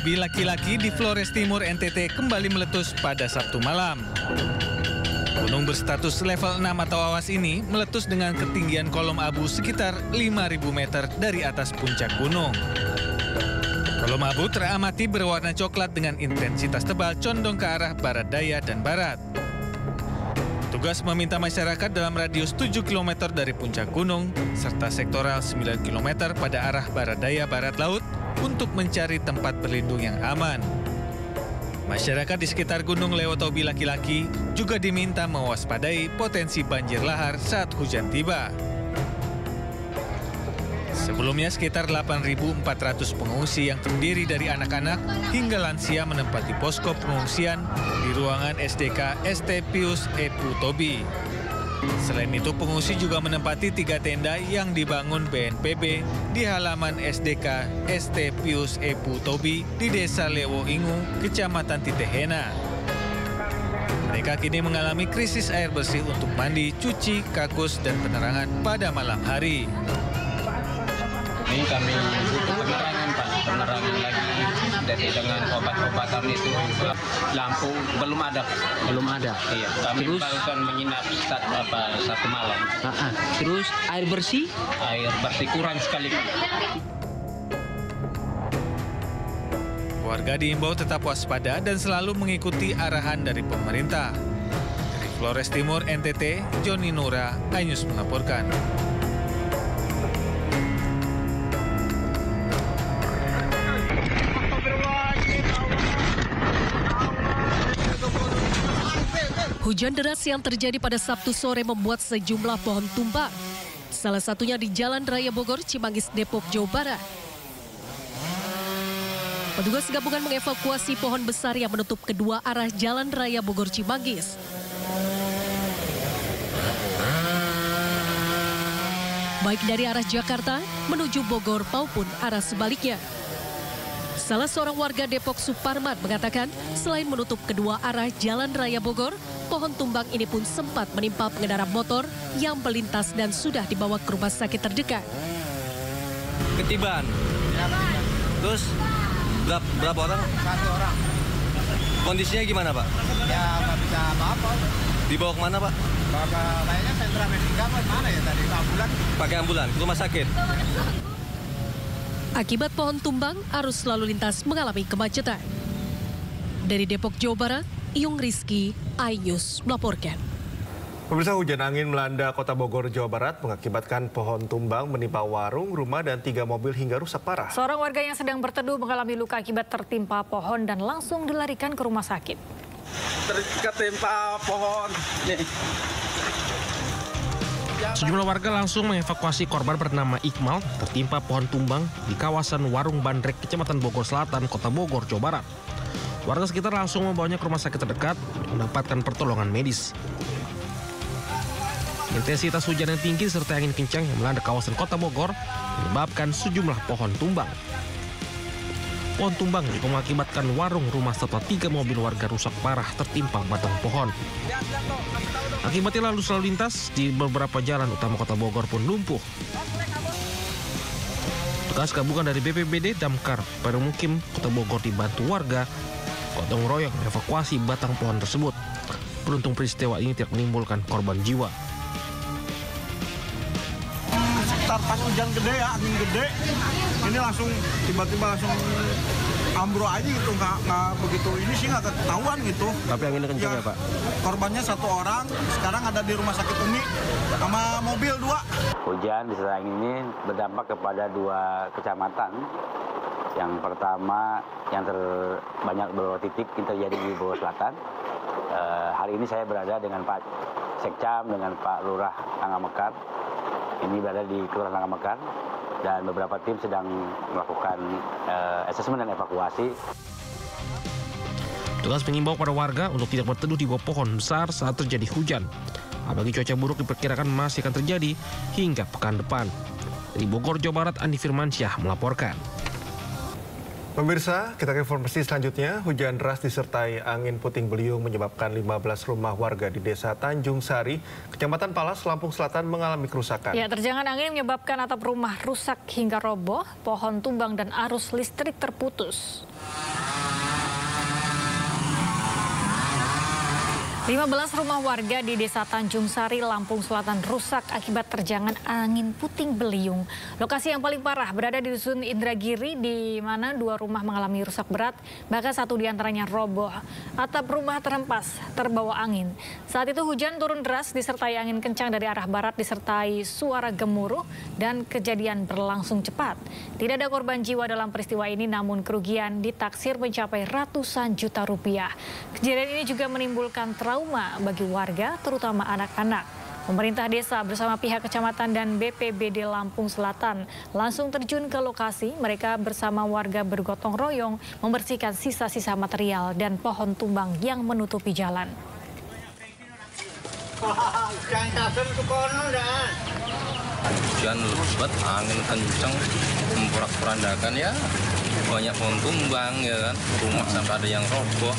hobi laki-laki di Flores Timur, NTT kembali meletus pada Sabtu malam. Gunung berstatus level 6 atau awas ini meletus dengan ketinggian kolom abu sekitar 5.000 meter dari atas puncak gunung. Kolom abu teramati berwarna coklat dengan intensitas tebal condong ke arah barat daya dan barat. Petugas meminta masyarakat dalam radius 7 km dari puncak gunung serta sektoral 9 km pada arah barat daya barat laut untuk mencari tempat berlindung yang aman. Masyarakat di sekitar Gunung Lewotobi laki-laki juga diminta mewaspadai potensi banjir lahar saat hujan tiba. Sebelumnya sekitar 8.400 pengungsi yang terdiri dari anak-anak hingga lansia menempati posko pengungsian di ruangan SDK ST Pius Epu Tobi. Selain itu, pengungsi juga menempati 3 tenda yang dibangun BNPB di halaman SDK ST Pius Epu Tobi di Desa Lewo Ingu, Kecamatan Titehena. Mereka kini mengalami krisis air bersih untuk mandi, cuci, kakus, dan penerangan pada malam hari. Ini kami butuh penerangan, Pak. Penerangan lagi dari dengan obat-obatan itu. Lampu belum ada, Pak. Belum ada. Iya, kami Terus? barusan menginap satu malam. Terus air bersih? Air bersih kurang sekali, Pak. Warga diimbau tetap waspada dan selalu mengikuti arahan dari pemerintah. Dari Flores Timur, NTT, Joni Nura, iNews melaporkan. Hujan deras yang terjadi pada Sabtu sore membuat sejumlah pohon tumbang. Salah satunya di Jalan Raya Bogor, Cimanggis, Depok, Jawa Barat. Petugas gabungan mengevakuasi pohon besar yang menutup kedua arah Jalan Raya Bogor, Cimanggis. Baik dari arah Jakarta menuju Bogor maupun arah sebaliknya. Salah seorang warga Depok, Suparman, mengatakan selain menutup kedua arah Jalan Raya Bogor, pohon tumbang ini pun sempat menimpa pengendara motor yang melintas dan sudah dibawa ke rumah sakit terdekat. Ketibaan. Terus berapa orang? 1 orang. Kondisinya gimana, Pak? Ya nggak bisa apa-apa. Dibawa kemana, Pak? Kayaknya sentra medika apa mana ya tadi? Ambulan. Pakai ambulan ke rumah sakit. Akibat pohon tumbang, arus lalu lintas mengalami kemacetan. Dari Depok, Jawa Barat, Iyung Rizky, iNews melaporkan. Pemirsa, hujan angin melanda Kota Bogor, Jawa Barat mengakibatkan pohon tumbang menimpa warung, rumah, dan 3 mobil hingga rusak parah. Seorang warga yang sedang berteduh mengalami luka akibat tertimpa pohon dan langsung dilarikan ke rumah sakit. Tertimpa pohon. Sejumlah warga langsung mengevakuasi korban bernama Iqmal tertimpa pohon tumbang di kawasan Warung Bandrek, Kecamatan Bogor Selatan, Kota Bogor, Jawa Barat. Warga sekitar langsung membawanya ke rumah sakit terdekat untuk mendapatkan pertolongan medis. Intensitas hujan yang tinggi serta angin kencang yang melanda kawasan Kota Bogor menyebabkan sejumlah pohon tumbang. Pohon tumbang juga mengakibatkan warung, rumah, serta 3 mobil warga rusak parah tertimpa batang pohon. Akibatnya lalu lintas di beberapa jalan utama Kota Bogor pun lumpuh. Petugas gabungan dari BPBD, Damkar, Permukim Kota Bogor dibantu warga gotong royong mengevakuasi batang pohon tersebut. Beruntung peristiwa ini tidak menimbulkan korban jiwa. Sekitar pas hujan gede ya, angin gede. Ini langsung tiba-tiba langsung ambruk aja gitu, nggak begitu ini sih nggak ketahuan gitu. Tapi anginnya kencang ya, Pak? Korbannya 1 orang, sekarang ada di rumah sakit Umi sama mobil 2. Hujan disertai angin ini berdampak kepada 2 kecamatan. Yang pertama yang terbanyak beberapa titik yang terjadi di Bogor Selatan. Hari ini saya berada dengan Pak Sekcam, dengan Pak Lurah Langamekar. Ini berada di Kelurahan Langamekar. Dan beberapa tim sedang melakukan asesmen dan evakuasi. Petugas mengimbau pada warga untuk tidak berteduh di bawah pohon besar saat terjadi hujan. Apalagi cuaca buruk diperkirakan masih akan terjadi hingga pekan depan. Dari Bogor, Jawa Barat, Andi Firmansyah melaporkan. Pemirsa, kita ke informasi selanjutnya. Hujan deras disertai angin puting beliung menyebabkan 15 rumah warga di Desa Tanjung Sari, Kecamatan Palas, Lampung Selatan mengalami kerusakan. Ya, terjangan angin menyebabkan atap rumah rusak hingga roboh, pohon tumbang dan arus listrik terputus. 15 rumah warga di Desa Tanjung Sari, Lampung Selatan rusak akibat terjangan angin puting beliung. Lokasi yang paling parah berada di Dusun Indragiri, di mana 2 rumah mengalami rusak berat, bahkan 1 diantaranya roboh. Atap rumah terhempas, terbawa angin. Saat itu hujan turun deras disertai angin kencang dari arah barat disertai suara gemuruh dan kejadian berlangsung cepat. Tidak ada korban jiwa dalam peristiwa ini, namun kerugian ditaksir mencapai ratusan juta rupiah. Kejadian ini juga menimbulkan trauma bagi warga, terutama anak-anak. Pemerintah desa bersama pihak kecamatan dan BPBD Lampung Selatan langsung terjun ke lokasi. Mereka bersama warga bergotong royong membersihkan sisa-sisa material dan pohon tumbang yang menutupi jalan. Hujan lebat, angin kencang, memporak-porandakan ya. Banyak pohon tumbang ya kan, rumah sampai ada yang roboh,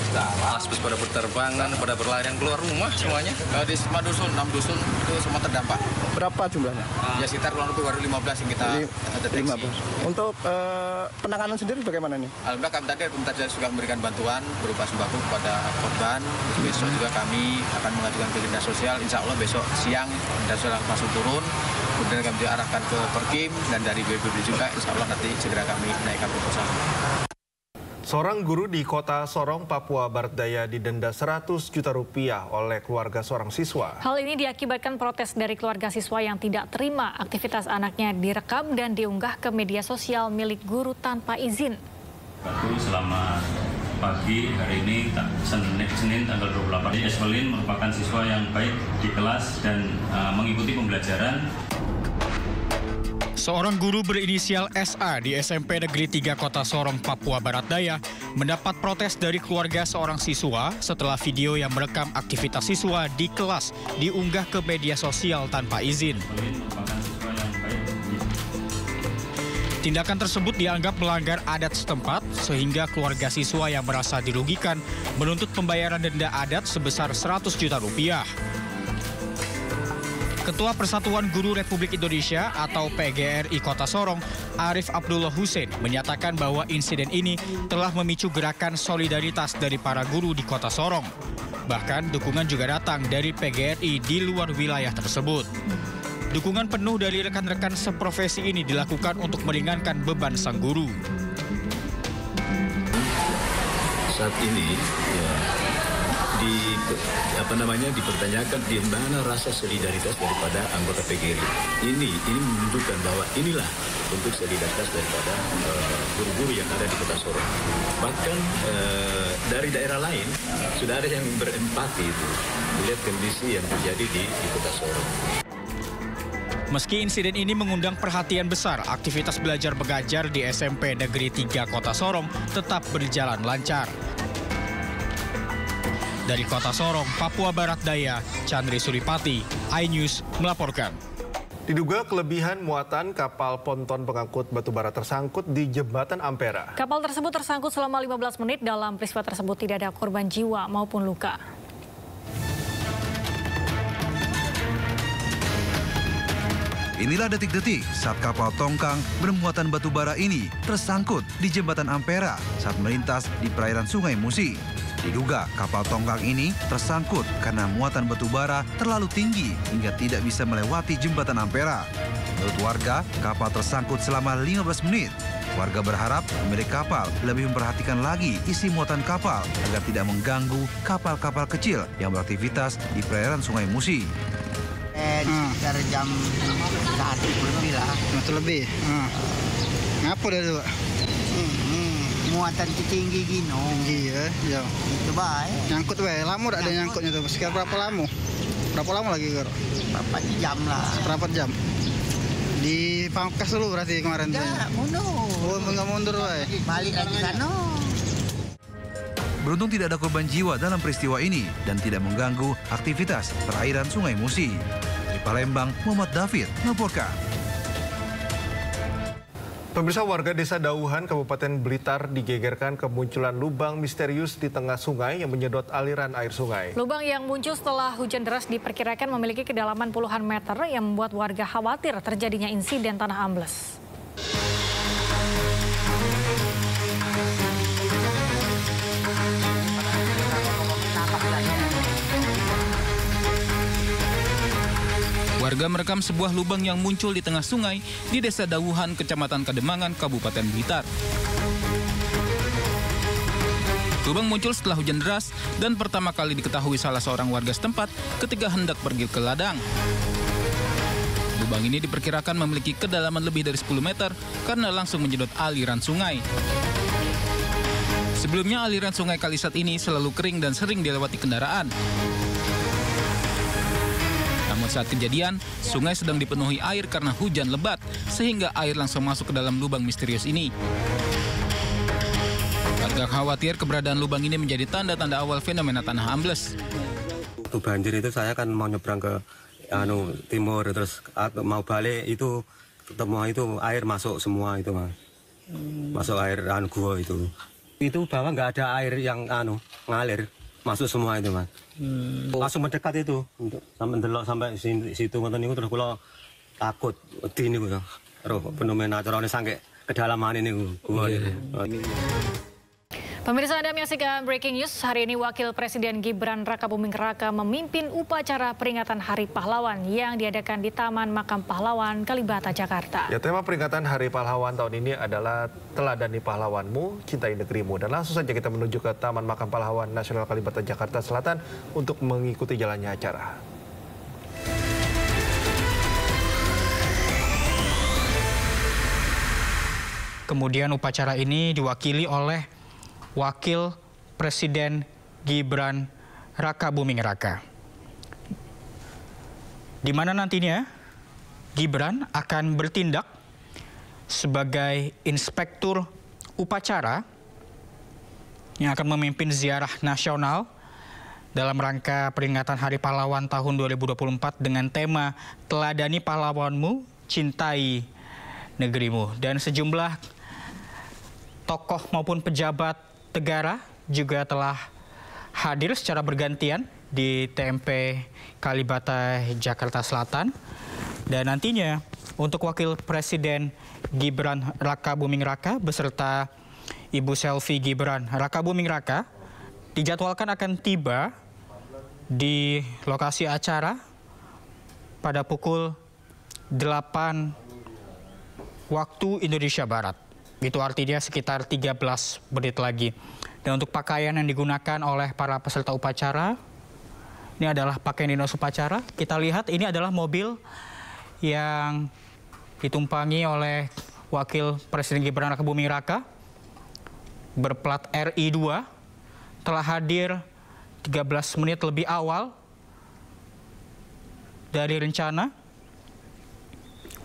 asbes pada berterbangan, pada berlarian keluar rumah semuanya. Di 5 dusun, 6 dusun itu semua terdampak. Berapa jumlahnya? Ya sekitar kurang lebih baru 15 yang kita deteksi. 15. Untuk penanganan sendiri bagaimana nih? Alhamdulillah kami tadi sudah memberikan bantuan berupa sembako kepada korban. Besok juga kami akan mengajukan ke dinas sosial, insya Allah besok siang dinas sosial langsung turun. Kemudian kami diarahkan ke Perkim dan dari BPBD juga, insya Allah nanti segera kami naikkan proposal. Seorang guru di kota Sorong, Papua Barat Daya didenda 100 juta rupiah oleh keluarga seorang siswa. Hal ini diakibatkan protes dari keluarga siswa yang tidak terima aktivitas anaknya direkam dan diunggah ke media sosial milik guru tanpa izin. Selama pagi hari ini, Senin tanggal 28, Esmelin merupakan siswa yang baik di kelas dan mengikuti pembelajaran. Seorang guru berinisial SA di SMP Negeri 3 Kota Sorong, Papua Barat Daya mendapat protes dari keluarga seorang siswa setelah video yang merekam aktivitas siswa di kelas diunggah ke media sosial tanpa izin. Tindakan tersebut dianggap melanggar adat setempat sehingga keluarga siswa yang merasa dirugikan menuntut pembayaran denda adat sebesar 100 juta rupiah. Ketua Persatuan Guru Republik Indonesia atau PGRI Kota Sorong, Arif Abdullah Hussein, menyatakan bahwa insiden ini telah memicu gerakan solidaritas dari para guru di Kota Sorong. Bahkan dukungan juga datang dari PGRI di luar wilayah tersebut. Dukungan penuh dari rekan-rekan seprofesi ini dilakukan untuk meringankan beban sang guru. Saat ini ya, dipertanyakan di mana rasa solidaritas daripada anggota PGRI. Ini menunjukkan bahwa inilah bentuk solidaritas daripada guru-guru yang ada di Kota Sorong. Bahkan dari daerah lain sudah ada yang berempati itu melihat kondisi yang terjadi di Kota Sorong. Meski insiden ini mengundang perhatian besar, aktivitas belajar mengajar di SMP Negeri 3 Kota Sorong tetap berjalan lancar. Dari Kota Sorong, Papua Barat Daya, Chandri Suripati, iNews melaporkan. Diduga kelebihan muatan kapal ponton pengangkut batubara tersangkut di Jembatan Ampera. Kapal tersebut tersangkut selama 15 menit. Dalam peristiwa tersebut tidak ada korban jiwa maupun luka. Inilah detik-detik saat kapal tongkang bermuatan batubara ini tersangkut di Jembatan Ampera saat melintas di perairan Sungai Musi. Diduga kapal tongkang ini tersangkut karena muatan batubara terlalu tinggi hingga tidak bisa melewati Jembatan Ampera. Menurut warga, kapal tersangkut selama 15 menit. Warga berharap pemilik kapal lebih memperhatikan lagi isi muatan kapal agar tidak mengganggu kapal-kapal kecil yang beraktivitas di perairan Sungai Musi. Sekitar jam 1 lebih lah. 1 lebih? Ngapa dia tuh? Muatan tinggi gini. Tinggi ya. Itu baik. Nyangkut weh, lama udah ada nyangkutnya tuh. Sekitar berapa lama? Berapa lama lagi, Gor? Berapa jam lah. Berapa jam? Di pangkas dulu berarti kemarin tuh. Enggak, mundur. Oh, enggak mundur weh. Balik lagi sana. Beruntung tidak ada korban jiwa dalam peristiwa ini dan tidak mengganggu aktivitas perairan Sungai Musi. Dari Palembang, Muhammad David melaporkan. Pemirsa, warga Desa Dauhan, Kabupaten Blitar digegerkan kemunculan lubang misterius di tengah sungai yang menyedot aliran air sungai. Lubang yang muncul setelah hujan deras diperkirakan memiliki kedalaman puluhan meter yang membuat warga khawatir terjadinya insiden tanah ambles. Warga merekam sebuah lubang yang muncul di tengah sungai di Desa Dawuhan, Kecamatan Kademangan, Kabupaten Blitar. Lubang muncul setelah hujan deras dan pertama kali diketahui salah seorang warga setempat ketika hendak pergi ke ladang. Lubang ini diperkirakan memiliki kedalaman lebih dari 10 meter karena langsung menyedot aliran sungai. Sebelumnya aliran sungai Kalisat ini selalu kering dan sering dilewati kendaraan. Namun saat kejadian, sungai sedang dipenuhi air karena hujan lebat, sehingga air langsung masuk ke dalam lubang misterius ini. Warga khawatir keberadaan lubang ini menjadi tanda-tanda awal fenomena tanah ambles. Waktu banjir itu saya kan mau nyebrang ke timur, terus mau balik itu ketemu itu air masuk semua itu, Mas. Masuk air gua itu. Itu bawah nggak ada air yang ngalir, masuk semua itu, Mas. Langsung mendekat itu, sampai delok sampai situ ngoten niku terus kula takut wedi niku ya. Roh fenomena carane sampai kedalaman ini gua. Pemirsa, Anda menyaksikan Breaking News. Hari ini Wakil Presiden Gibran Rakabuming Raka memimpin upacara peringatan Hari Pahlawan yang diadakan di Taman Makam Pahlawan, Kalibata, Jakarta. Ya, tema peringatan Hari Pahlawan tahun ini adalah Teladani Pahlawanmu, Cintai Negerimu. Dan langsung saja kita menuju ke Taman Makam Pahlawan Nasional Kalibata, Jakarta Selatan untuk mengikuti jalannya acara. Kemudian upacara ini diwakili oleh Wakil Presiden Gibran Rakabuming Raka, di mana nantinya Gibran akan bertindak sebagai inspektur upacara yang akan memimpin ziarah nasional dalam rangka peringatan Hari Pahlawan tahun 2024 dengan tema Teladani Pahlawanmu, Cintai Negerimu. Dan sejumlah tokoh maupun pejabat negara juga telah hadir secara bergantian di TMP Kalibata, Jakarta Selatan. Dan nantinya untuk Wakil Presiden Gibran Rakabuming Raka beserta Ibu Selvi Gibran Rakabuming Raka dijadwalkan akan tiba di lokasi acara pada pukul 8 waktu Indonesia Barat. Itu artinya sekitar 13 menit lagi. Dan untuk pakaian yang digunakan oleh para peserta upacara, ini adalah pakaian dinas upacara. Kita lihat ini adalah mobil yang ditumpangi oleh Wakil Presiden Gibran Rakabuming Raka berplat RI2, telah hadir 13 menit lebih awal dari rencana.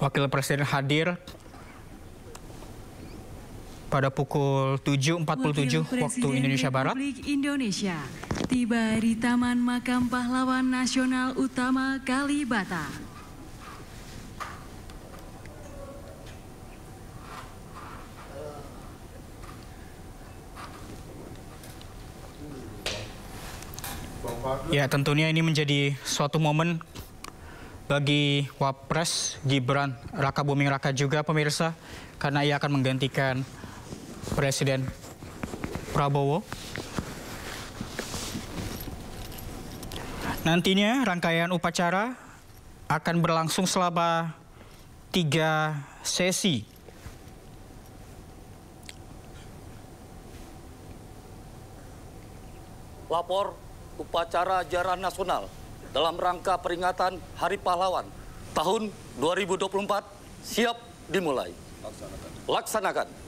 Wakil Presiden hadir pada pukul 7.47 waktu Indonesia Barat. Republik Indonesia tiba di Taman Makam Pahlawan Nasional Utama Kalibata. Ya, tentunya ini menjadi suatu momen bagi Wapres Gibran Rakabuming Raka juga, pemirsa, karena ia akan menggantikan Presiden Prabowo. Nantinya rangkaian upacara akan berlangsung selama 3 sesi. Lapor upacara ziarah nasional dalam rangka peringatan Hari Pahlawan tahun 2024 siap dimulai. Laksanakan.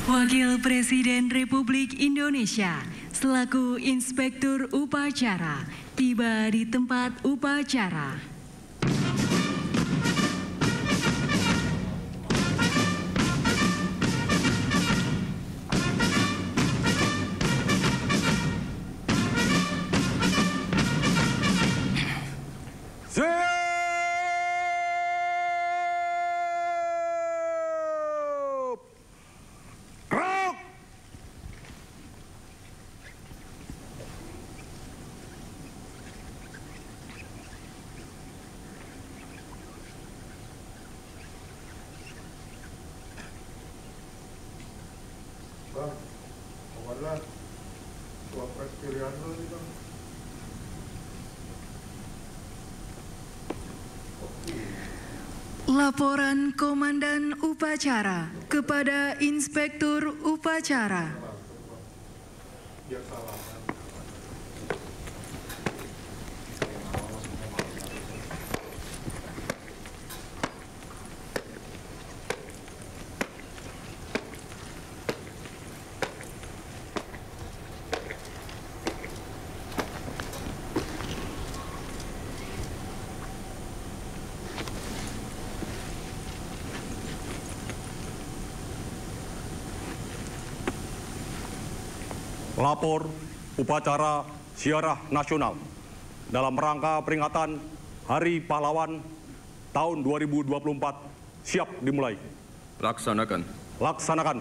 Wakil Presiden Republik Indonesia selaku Inspektur Upacara tiba di tempat upacara. Laporan Komandan Upacara kepada Inspektur Upacara. Lapor upacara ziarah nasional dalam rangka peringatan Hari Pahlawan tahun 2024 siap dimulai. Laksanakan. Laksanakan.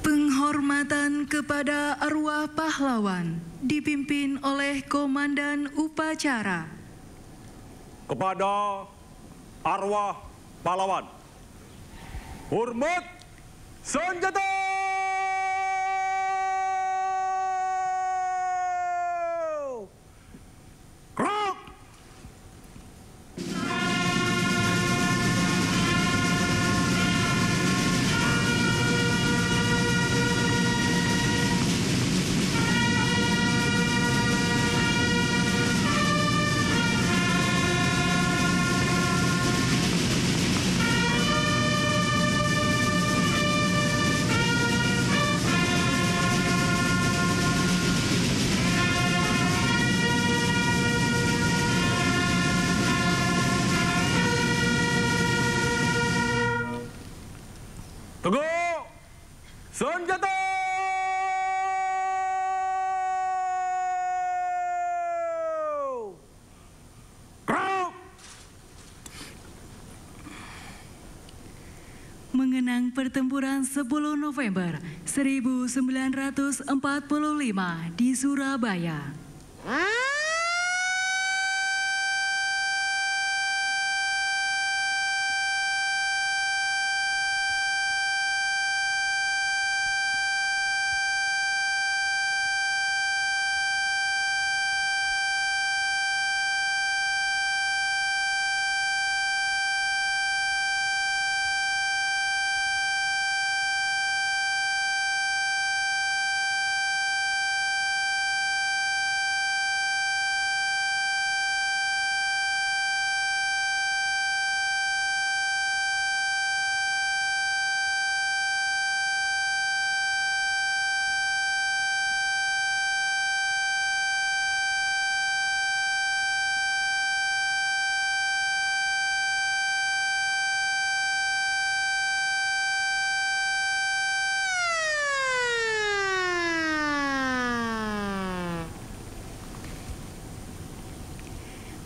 Penghormatan kepada arwah pahlawan dipimpin oleh Komandan Upacara. Kepada arwah pahlawan, hormat senjata! Teguh senjata! Mengenang pertempuran 10 November 1945 di Surabaya.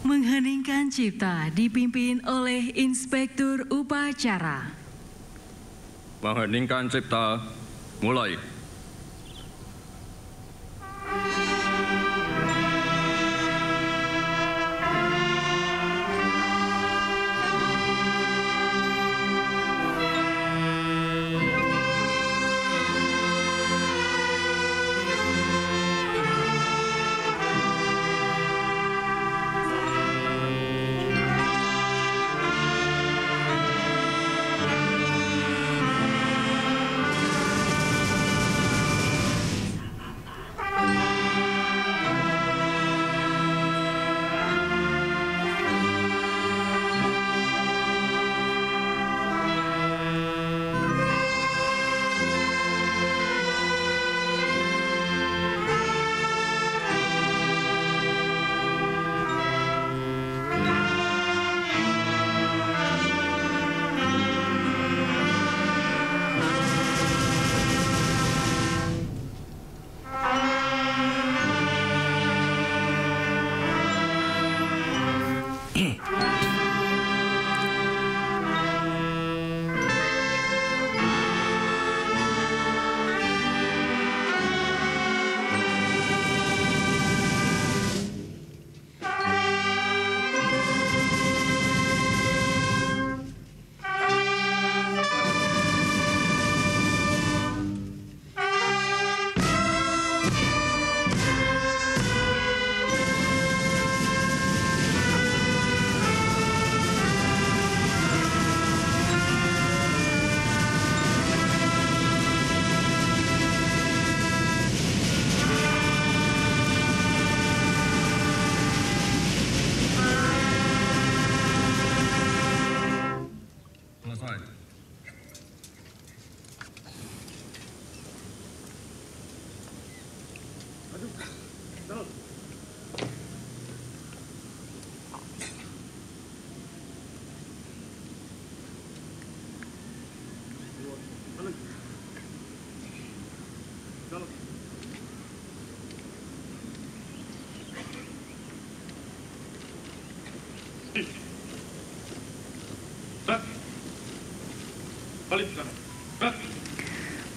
Mengheningkan cipta dipimpin oleh Inspektur Upacara. Mengheningkan cipta, mulai.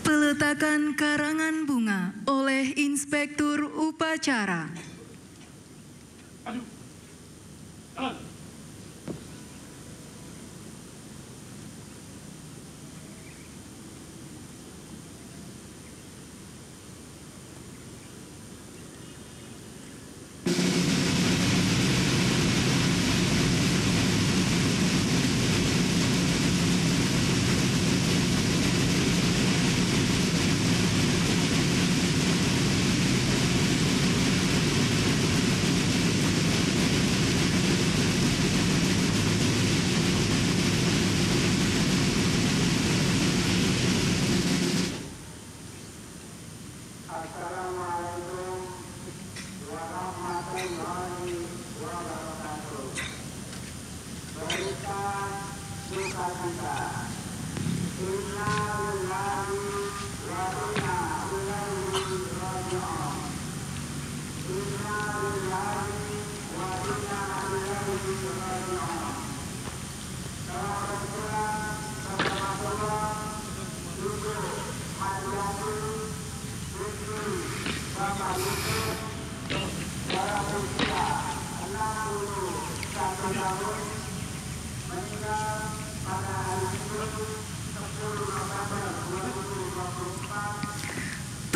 Peletakan karangan bunga oleh Inspektur Upacara.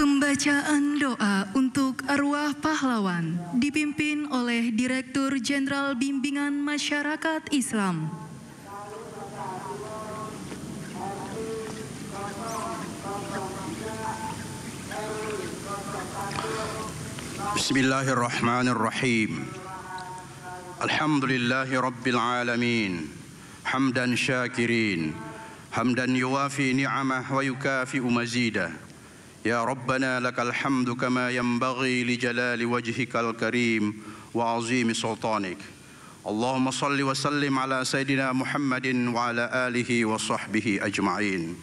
Pembacaan doa untuk arwah pahlawan dipimpin oleh Direktur Jenderal Bimbingan Masyarakat Islam. Bismillahirrahmanirrahim. Alhamdulillahi Rabbil Alamin. Hamdan syakirin. Hamdan yuwafi ni'amah wa yukafi'u mazidah. Ya Rabbana lakal hamdu kama yanbaghi li jalali wajhikal karim wa azimi sultanik. Allahumma salli wa sallim ala Sayyidina Muhammadin wa ala alihi wa sahbihi ajma'in.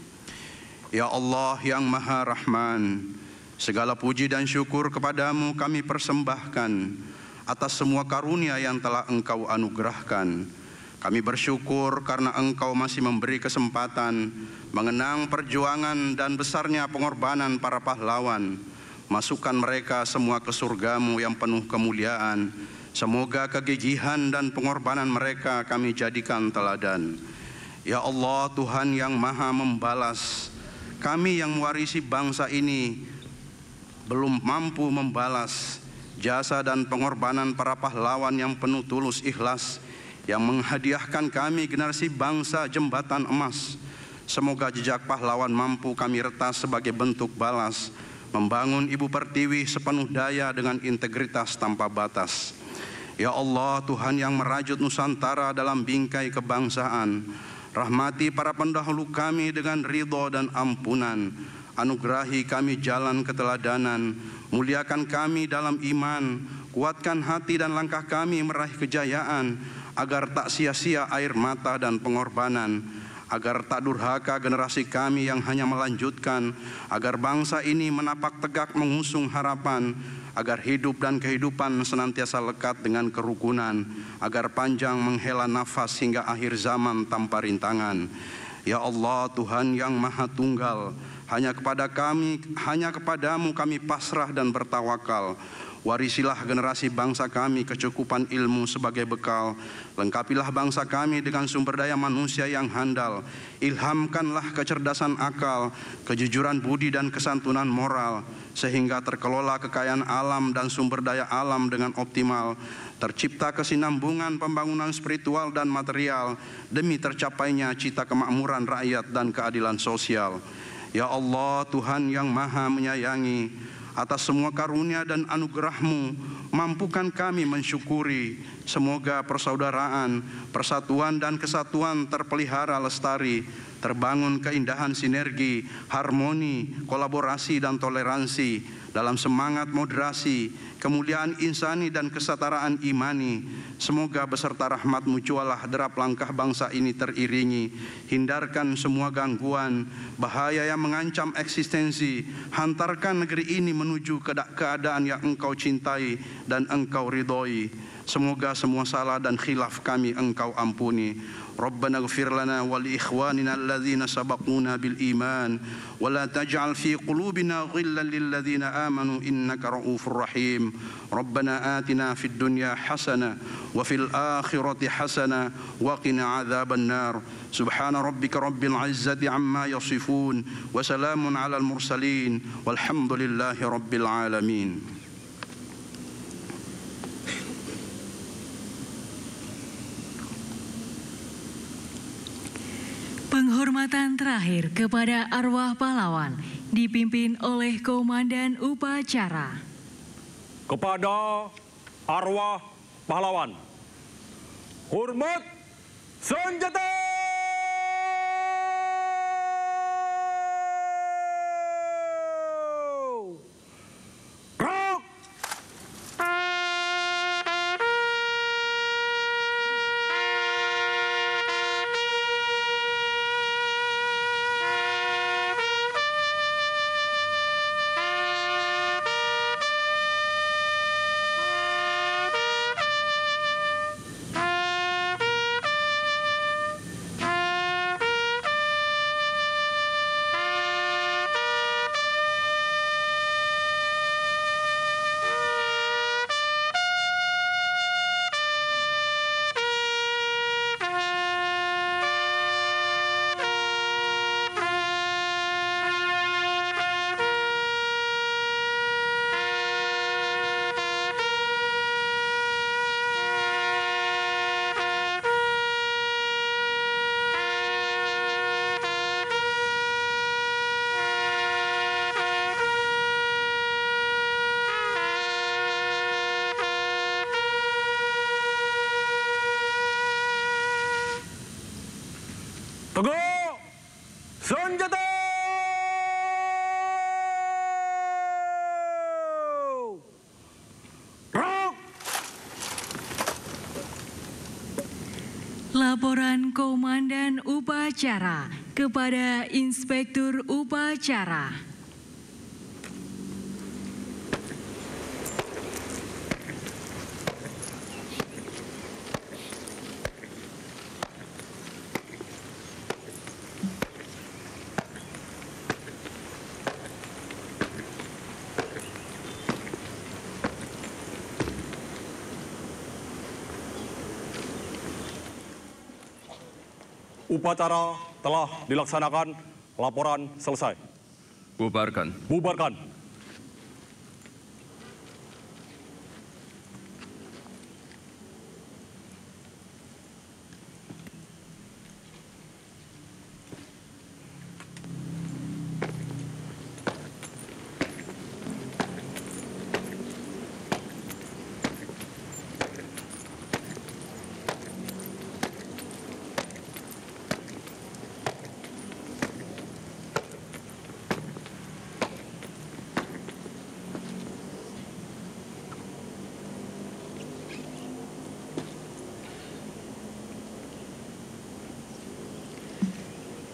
Ya Allah yang Maha Rahman, segala puji dan syukur kepadamu kami persembahkan atas semua karunia yang telah Engkau anugerahkan. Kami bersyukur karena Engkau masih memberi kesempatan mengenang perjuangan dan besarnya pengorbanan para pahlawan. Masukkan mereka semua ke surga-Mu yang penuh kemuliaan. Semoga kegigihan dan pengorbanan mereka kami jadikan teladan. Ya Allah, Tuhan yang Maha membalas, kami yang mewarisi bangsa ini belum mampu membalas jasa dan pengorbanan para pahlawan yang penuh tulus ikhlas yang menghadiahkan kami generasi bangsa jembatan emas. Semoga jejak pahlawan mampu kami retas sebagai bentuk balas, membangun Ibu Pertiwi sepenuh daya dengan integritas tanpa batas. Ya Allah, Tuhan yang merajut Nusantara dalam bingkai kebangsaan, rahmati para pendahulu kami dengan ridho dan ampunan. Anugerahi kami jalan keteladanan, muliakan kami dalam iman, kuatkan hati dan langkah kami meraih kejayaan, agar tak sia-sia air mata dan pengorbanan, agar tak durhaka generasi kami yang hanya melanjutkan, agar bangsa ini menapak tegak mengusung harapan, agar hidup dan kehidupan senantiasa lekat dengan kerukunan, agar panjang menghela nafas hingga akhir zaman tanpa rintangan. Ya Allah, Tuhan yang Maha Tunggal, hanya kepadamu kami pasrah dan bertawakal. Warisilah generasi bangsa kami kecukupan ilmu sebagai bekal. Lengkapilah bangsa kami dengan sumber daya manusia yang handal. Ilhamkanlah kecerdasan akal, kejujuran budi dan kesantunan moral, sehingga terkelola kekayaan alam dan sumber daya alam dengan optimal. Tercipta kesinambungan pembangunan spiritual dan material demi tercapainya cita kemakmuran rakyat dan keadilan sosial. Ya Allah, Tuhan yang Maha Menyayangi, atas semua karunia dan anugerah-Mu, mampukan kami mensyukuri. Semoga persaudaraan, persatuan dan kesatuan terpelihara lestari, terbangun keindahan sinergi, harmoni, kolaborasi dan toleransi dalam semangat moderasi, kemuliaan insani dan kesetaraan imani. Semoga beserta rahmat-Mu jualah derap langkah bangsa ini teriringi. Hindarkan semua gangguan, bahaya yang mengancam eksistensi. Hantarkan negeri ini menuju keadaan yang Engkau cintai dan Engkau ridhoi. Semoga semua salah dan khilaf kami Engkau ampuni. Rabbana ighfir lana wa li ikhwanina alladhina sabaquna bil iman wa la taj'al fi qulubina ghillan lil ladzina amanu innaka ra'ufur rahim. Rabbana atina fid dunya hasanah wa fil akhirati hasanah wa qina adzaban nar. Subhana rabbika rabbil izzati amma yasifun wa salamun alal mursalin walhamdulillahi rabbil alamin. Penghormatan terakhir kepada arwah pahlawan dipimpin oleh Komandan Upacara. Kepada arwah pahlawan, hormat senjata! Teguh senjata! Laporan Komandan Upacara kepada Inspektur Upacara. Upacara telah dilaksanakan, laporan selesai. Bubarkan. Bubarkan.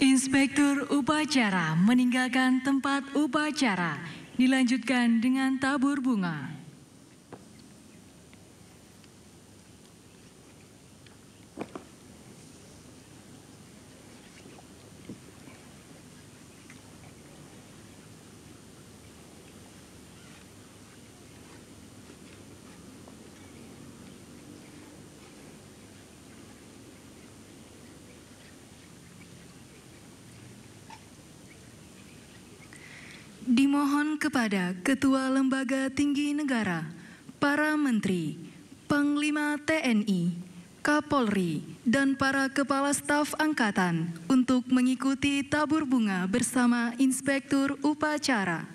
Inspektur Upacara meninggalkan tempat upacara, dilanjutkan dengan tabur bunga. Dimohon kepada Ketua Lembaga Tinggi Negara, para Menteri, Panglima TNI, Kapolri, dan para Kepala Staf Angkatan untuk mengikuti tabur bunga bersama Inspektur Upacara.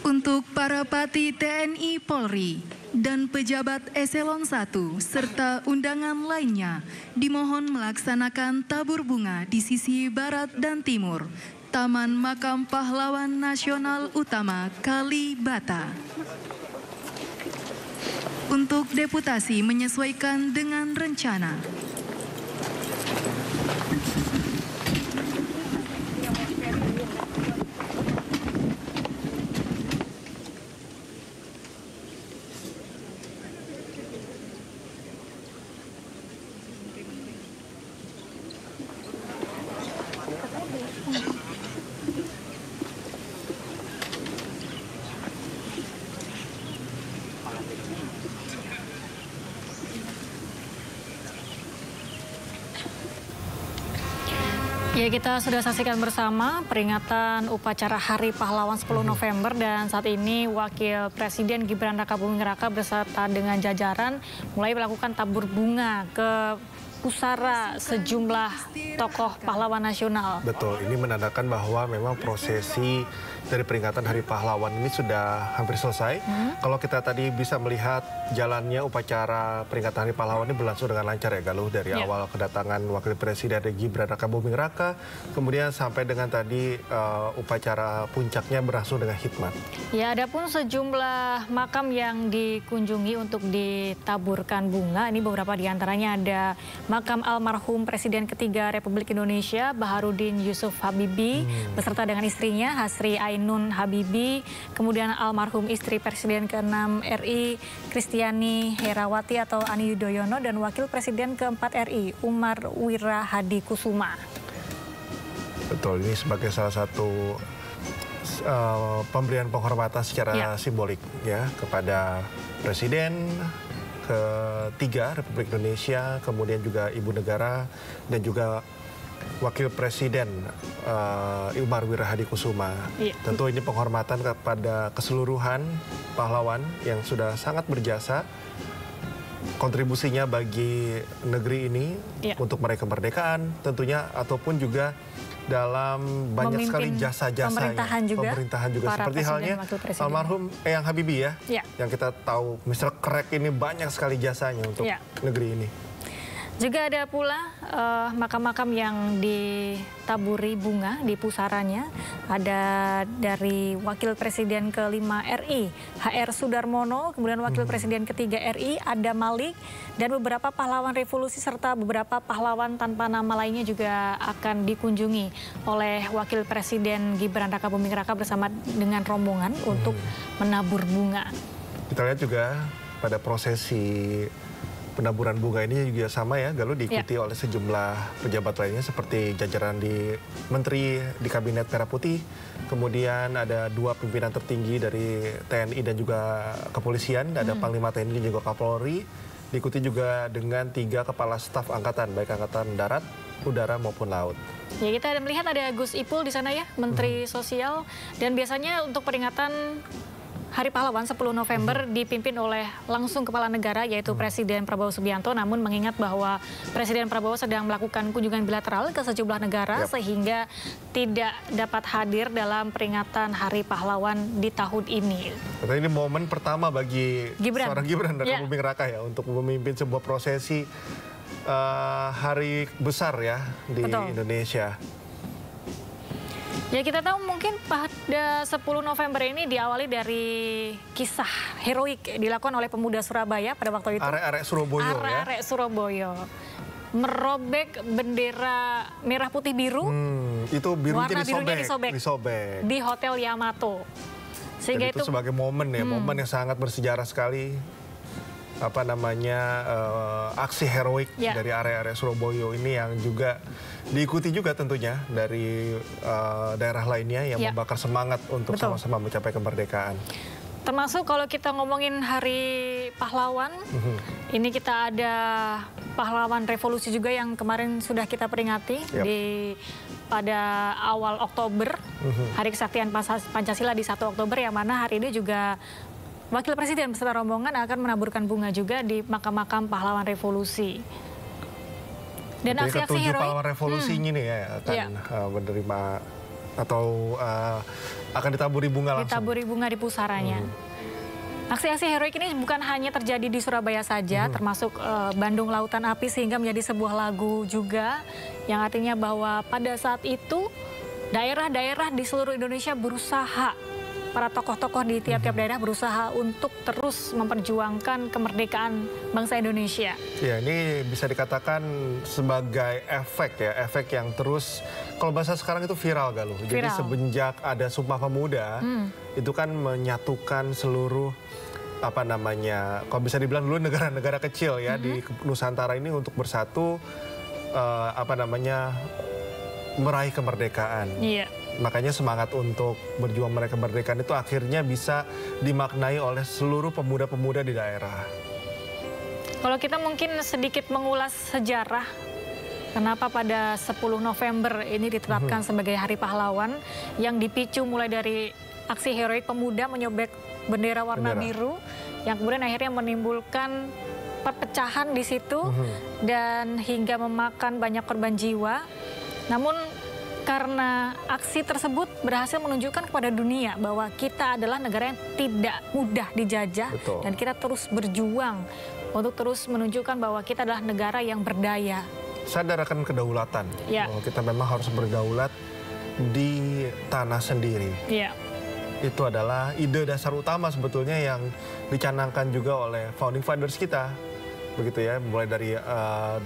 Untuk para Pati TNI Polri dan pejabat Eselon 1 serta undangan lainnya dimohon melaksanakan tabur bunga di sisi barat dan timur Taman Makam Pahlawan Nasional Utama Kalibata. Untuk deputasi menyesuaikan dengan rencana. Ya, kita sudah saksikan bersama peringatan upacara Hari Pahlawan 10 November dan saat ini Wakil Presiden Gibran Rakabuming Raka beserta dengan jajaran mulai melakukan tabur bunga ke pusara sejumlah tokoh pahlawan nasional. Betul, ini menandakan bahwa memang prosesi dari peringatan Hari Pahlawan ini sudah hampir selesai. Kalau kita tadi bisa melihat jalannya upacara peringatan Hari Pahlawan ini berlangsung dengan lancar ya Galuh, dari awal kedatangan Wakil Presiden Gibran Rakabuming Raka, kemudian sampai dengan tadi upacara puncaknya berlangsung dengan hikmat. Ya, ada pun sejumlah makam yang dikunjungi untuk ditaburkan bunga. Ini beberapa diantaranya ada makam almarhum Presiden ketiga Republik Indonesia Baharudin Yusuf Habibie beserta dengan istrinya Hasri Ainun Habibie, kemudian almarhum istri Presiden ke-6 RI Kristiani Herawati atau Ani Yudhoyono dan Wakil Presiden ke-4 RI Umar Wira Hadi Kusuma. Betul, ini sebagai salah satu pemberian penghormatan secara simbolik ya kepada Presiden ketiga Republik Indonesia, kemudian juga Ibu Negara dan juga Wakil Presiden Umar Wira Hadi Kusuma. Tentu ini penghormatan kepada keseluruhan pahlawan yang sudah sangat berjasa kontribusinya bagi negeri ini untuk meraih kemerdekaan tentunya, ataupun juga dalam banyak sekali jasa-jasanya. Pemerintahan juga. Seperti halnya almarhum Eyang Habibie yang kita tahu Mr. Crack ini banyak sekali jasanya untuk negeri ini. Juga ada pula makam-makam yang ditaburi bunga di pusaranya. Ada dari Wakil Presiden ke-5 RI, HR Sudarmono, kemudian Wakil Presiden ketiga RI, Adam Malik, dan beberapa pahlawan revolusi serta beberapa pahlawan tanpa nama lainnya juga akan dikunjungi oleh Wakil Presiden Gibran Rakabuming Raka bersama dengan rombongan untuk menabur bunga. Kita lihat juga pada prosesi penaburan bunga ini juga sama ya, Galuh, diikuti oleh sejumlah pejabat lainnya seperti jajaran di Menteri di Kabinet Merah Putih, kemudian ada 2 pimpinan tertinggi dari TNI dan juga Kepolisian, ada Panglima TNI dan juga Kapolri, diikuti juga dengan 3 Kepala Staf Angkatan, baik Angkatan Darat, Udara maupun Laut. Ya, kita ada melihat ada Gus Ipul di sana ya, Menteri Sosial, dan biasanya untuk peringatan Hari Pahlawan 10 November dipimpin oleh langsung Kepala Negara yaitu Presiden Prabowo Subianto, namun mengingat bahwa Presiden Prabowo sedang melakukan kunjungan bilateral ke sejumlah negara sehingga tidak dapat hadir dalam peringatan Hari Pahlawan di tahun ini. Karena ini momen pertama bagi seorang Gibran Rakabuming Raka ya untuk memimpin sebuah prosesi hari besar ya di Indonesia. Ya, kita tahu mungkin pada 10 November ini diawali dari kisah heroik dilakukan oleh pemuda Surabaya pada waktu itu. Arek-arek Surabaya Arek-arek Surabaya. Merobek bendera merah putih biru. Itu birunya disobek di Hotel Yamato. Sehingga itu sebagai momen ya, momen yang sangat bersejarah sekali. Apa namanya aksi heroik dari area-area Surabaya ini yang juga diikuti juga tentunya dari daerah lainnya yang membakar semangat untuk sama-sama mencapai kemerdekaan. Termasuk kalau kita ngomongin Hari Pahlawan, ini kita ada pahlawan revolusi juga yang kemarin sudah kita peringati pada awal Oktober, Hari Kesaktian Pancasila di 1 Oktober, yang mana hari ini juga Wakil Presiden beserta rombongan akan menaburkan bunga juga di makam-makam pahlawan revolusi. Dan aksi-aksi heroik pahlawan revolusi ini ya akan menerima atau akan ditaburi bunga langsung. Ditaburi bunga di pusaranya. Aksi-aksi heroik ini bukan hanya terjadi di Surabaya saja, termasuk Bandung Lautan Api, sehingga menjadi sebuah lagu juga yang artinya bahwa pada saat itu daerah-daerah di seluruh Indonesia berusaha, para tokoh-tokoh di tiap-tiap daerah berusaha untuk terus memperjuangkan kemerdekaan bangsa Indonesia. Ya, ini bisa dikatakan sebagai efek yang terus, kalau bahasa sekarang itu viral Galuh. Jadi semenjak ada Sumpah Pemuda, itu kan menyatukan seluruh kalau bisa dibilang dulu negara-negara kecil ya di Nusantara ini untuk bersatu meraih kemerdekaan. Makanya semangat untuk berjuang meraih kemerdekaan itu akhirnya bisa dimaknai oleh seluruh pemuda-pemuda di daerah. Kalau kita mungkin sedikit mengulas sejarah, kenapa pada 10 November ini ditetapkan sebagai Hari Pahlawan, yang dipicu mulai dari aksi heroik pemuda menyobek bendera warna biru, yang kemudian akhirnya menimbulkan perpecahan di situ dan hingga memakan banyak korban jiwa. Namun karena aksi tersebut berhasil menunjukkan kepada dunia bahwa kita adalah negara yang tidak mudah dijajah. Dan kita terus berjuang untuk terus menunjukkan bahwa kita adalah negara yang berdaya. Sadar akan kedaulatan, bahwa kita memang harus berdaulat di tanah sendiri. Itu adalah ide dasar utama sebetulnya yang dicanangkan juga oleh founding fathers kita. Begitu ya, mulai dari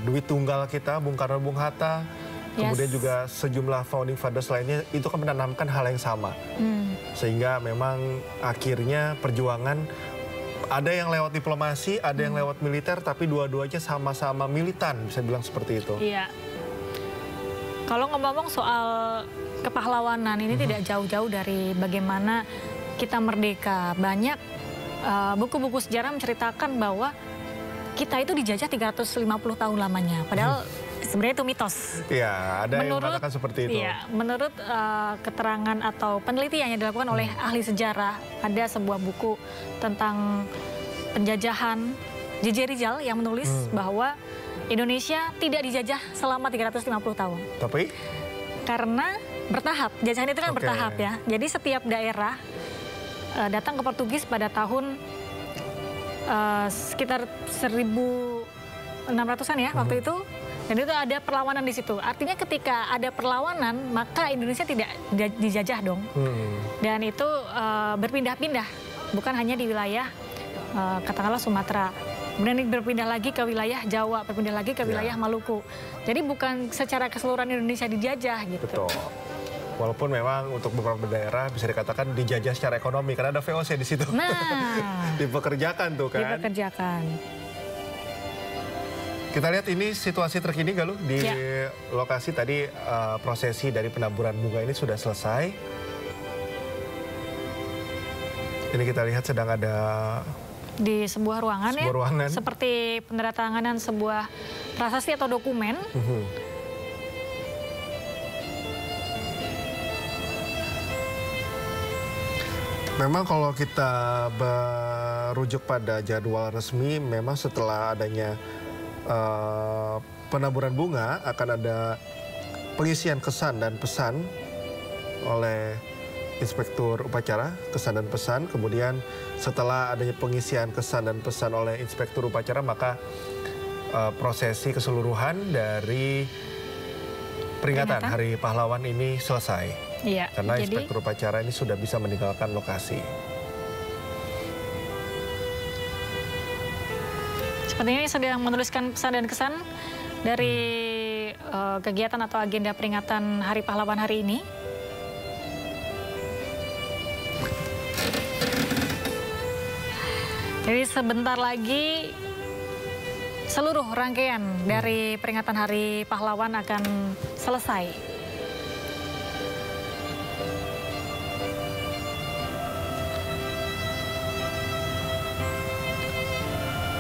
duit tunggal kita, Bung Karno, Bung Hatta, kemudian juga sejumlah founding fathers lainnya itu kan menanamkan hal yang sama. Sehingga memang akhirnya perjuangan ada yang lewat diplomasi, ada yang lewat militer, tapi dua-duanya sama-sama militan, bisa bilang seperti itu. Iya. Kalau ngomong soal kepahlawanan ini tidak jauh-jauh dari bagaimana kita merdeka. Banyak buku-buku sejarah menceritakan bahwa kita itu dijajah 350 tahun lamanya. Padahal sebenarnya itu mitos. Iya, ada yang mengatakan seperti itu. Iya, menurut keterangan atau penelitian yang dilakukan oleh ahli sejarah, ada sebuah buku tentang penjajahan, J.J. Rizal yang menulis bahwa Indonesia tidak dijajah selama 350 tahun. Tapi? Karena bertahap, jajahan itu kan bertahap ya. Jadi setiap daerah datang ke Portugis pada tahun sekitar 1600-an ya waktu itu. Dan itu ada perlawanan di situ. Artinya ketika ada perlawanan, maka Indonesia tidak dijajah dong. Dan itu berpindah-pindah, bukan hanya di wilayah katakanlah Sumatera. Kemudian berpindah lagi ke wilayah Jawa, berpindah lagi ke wilayah Maluku. Jadi bukan secara keseluruhan Indonesia dijajah gitu. Betul. Walaupun memang untuk beberapa daerah bisa dikatakan dijajah secara ekonomi karena ada VOC di situ. Nah, dipekerjakan tuh kan. Dipekerjakan. Kita lihat ini situasi terkini Galuh di lokasi tadi prosesi dari penaburan bunga ini sudah selesai. Ini kita lihat sedang ada di sebuah ruangan seperti penandatanganan sebuah prasasti atau dokumen. Memang kalau kita berujuk pada jadwal resmi, memang setelah adanya penaburan bunga akan ada pengisian kesan dan pesan oleh Inspektur Upacara, kesan dan pesan. Kemudian setelah adanya pengisian kesan dan pesan oleh Inspektur Upacara, maka prosesi keseluruhan dari peringatan Hari Pahlawan ini selesai. Iya, karena Inspektur Upacara ini sudah bisa meninggalkan lokasi. Sepertinya ini sedang menuliskan pesan dan kesan dari kegiatan atau agenda peringatan Hari Pahlawan hari ini. Jadi sebentar lagi seluruh rangkaian dari peringatan Hari Pahlawan akan selesai.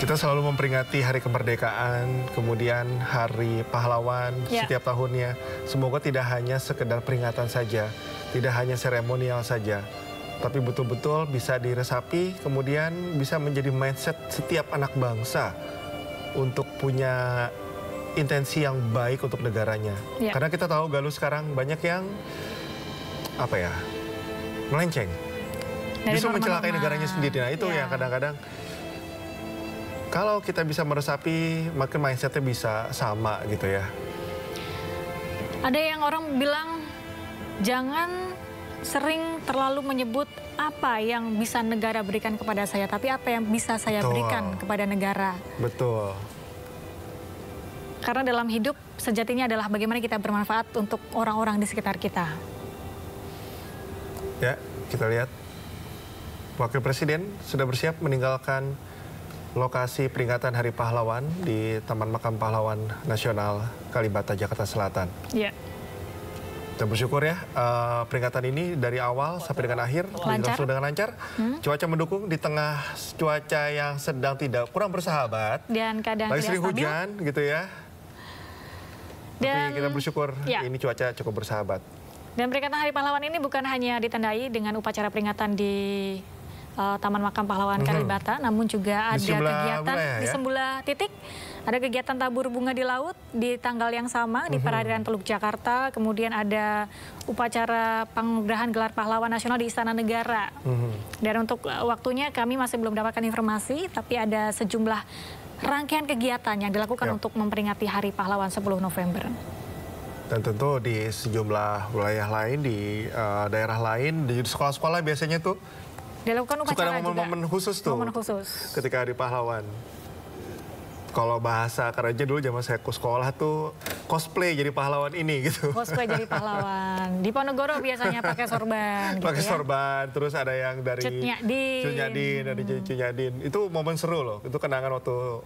Kita selalu memperingati Hari Kemerdekaan, kemudian Hari Pahlawan setiap tahunnya. Semoga tidak hanya sekedar peringatan saja, tidak hanya seremonial saja, tapi betul-betul bisa diresapi, kemudian bisa menjadi mindset setiap anak bangsa untuk punya intensi yang baik untuk negaranya. Karena kita tahu Galuh sekarang banyak yang melenceng, justru mencelakai negaranya sendiri. Nah itu yang kadang-kadang kalau kita bisa meresapi, maka mindsetnya bisa sama gitu ya. Ada yang orang bilang jangan sering terlalu menyebut apa yang bisa negara berikan kepada saya, tapi apa yang bisa saya berikan kepada negara. Betul. Karena dalam hidup sejatinya adalah bagaimana kita bermanfaat untuk orang-orang di sekitar kita. Ya, kita lihat Wakil Presiden sudah bersiap meninggalkan lokasi peringatan Hari Pahlawan di Taman Makam Pahlawan Nasional Kalibata, Jakarta Selatan. Iya. Kita bersyukur ya, peringatan ini dari awal sampai dengan akhir berlangsung dengan lancar. Cuaca mendukung di tengah cuaca yang sedang kurang bersahabat. Dan kadang lagi sering hujan gitu ya. Dan tapi kita bersyukur ini cuaca cukup bersahabat. Dan peringatan Hari Pahlawan ini bukan hanya ditandai dengan upacara peringatan di Taman Makam Pahlawan Kalibata, namun juga ada kegiatan di sebelah titik. Ada kegiatan tabur bunga di laut di tanggal yang sama di Perairan Teluk Jakarta. Kemudian ada upacara penganugerahan gelar pahlawan nasional di Istana Negara. Dan untuk waktunya kami masih belum dapatkan informasi, tapi ada sejumlah rangkaian kegiatan yang dilakukan untuk memperingati Hari Pahlawan 10 November. Dan tentu di sejumlah wilayah lain, di daerah lain, di sekolah-sekolah biasanya tuh dilakukan upacara juga. Momen khusus tuh. Momen khusus. Ketika Hari Pahlawan. Kalau bahasa kerennya dulu zaman saya ke sekolah tuh cosplay jadi pahlawan ini gitu. Cosplay jadi pahlawan. Di Ponorogo biasanya pakai sorban. Pakai sorban, terus ada yang dari Cunyadin. Itu momen seru loh. Itu kenangan waktu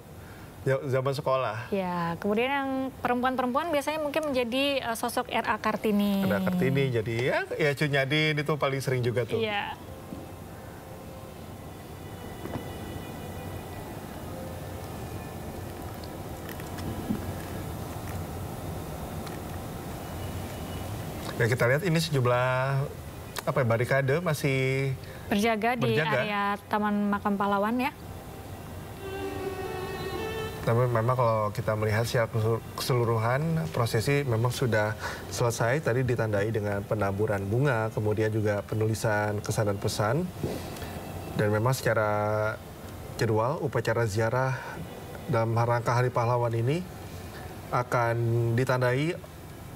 zaman sekolah. Ya, kemudian yang perempuan-perempuan biasanya mungkin menjadi sosok R.A. Kartini. R.A. Kartini jadi ya Cunyadin itu paling sering juga tuh. Iya. Ya kita lihat ini sejumlah barikade masih berjaga di area Taman Makam Pahlawan ya. Tapi memang kalau kita melihat secara keseluruhan prosesi memang sudah selesai. Tadi ditandai dengan penaburan bunga, kemudian juga penulisan kesan dan pesan. Dan memang secara jadwal upacara ziarah dalam rangka Hari Pahlawan ini akan ditandai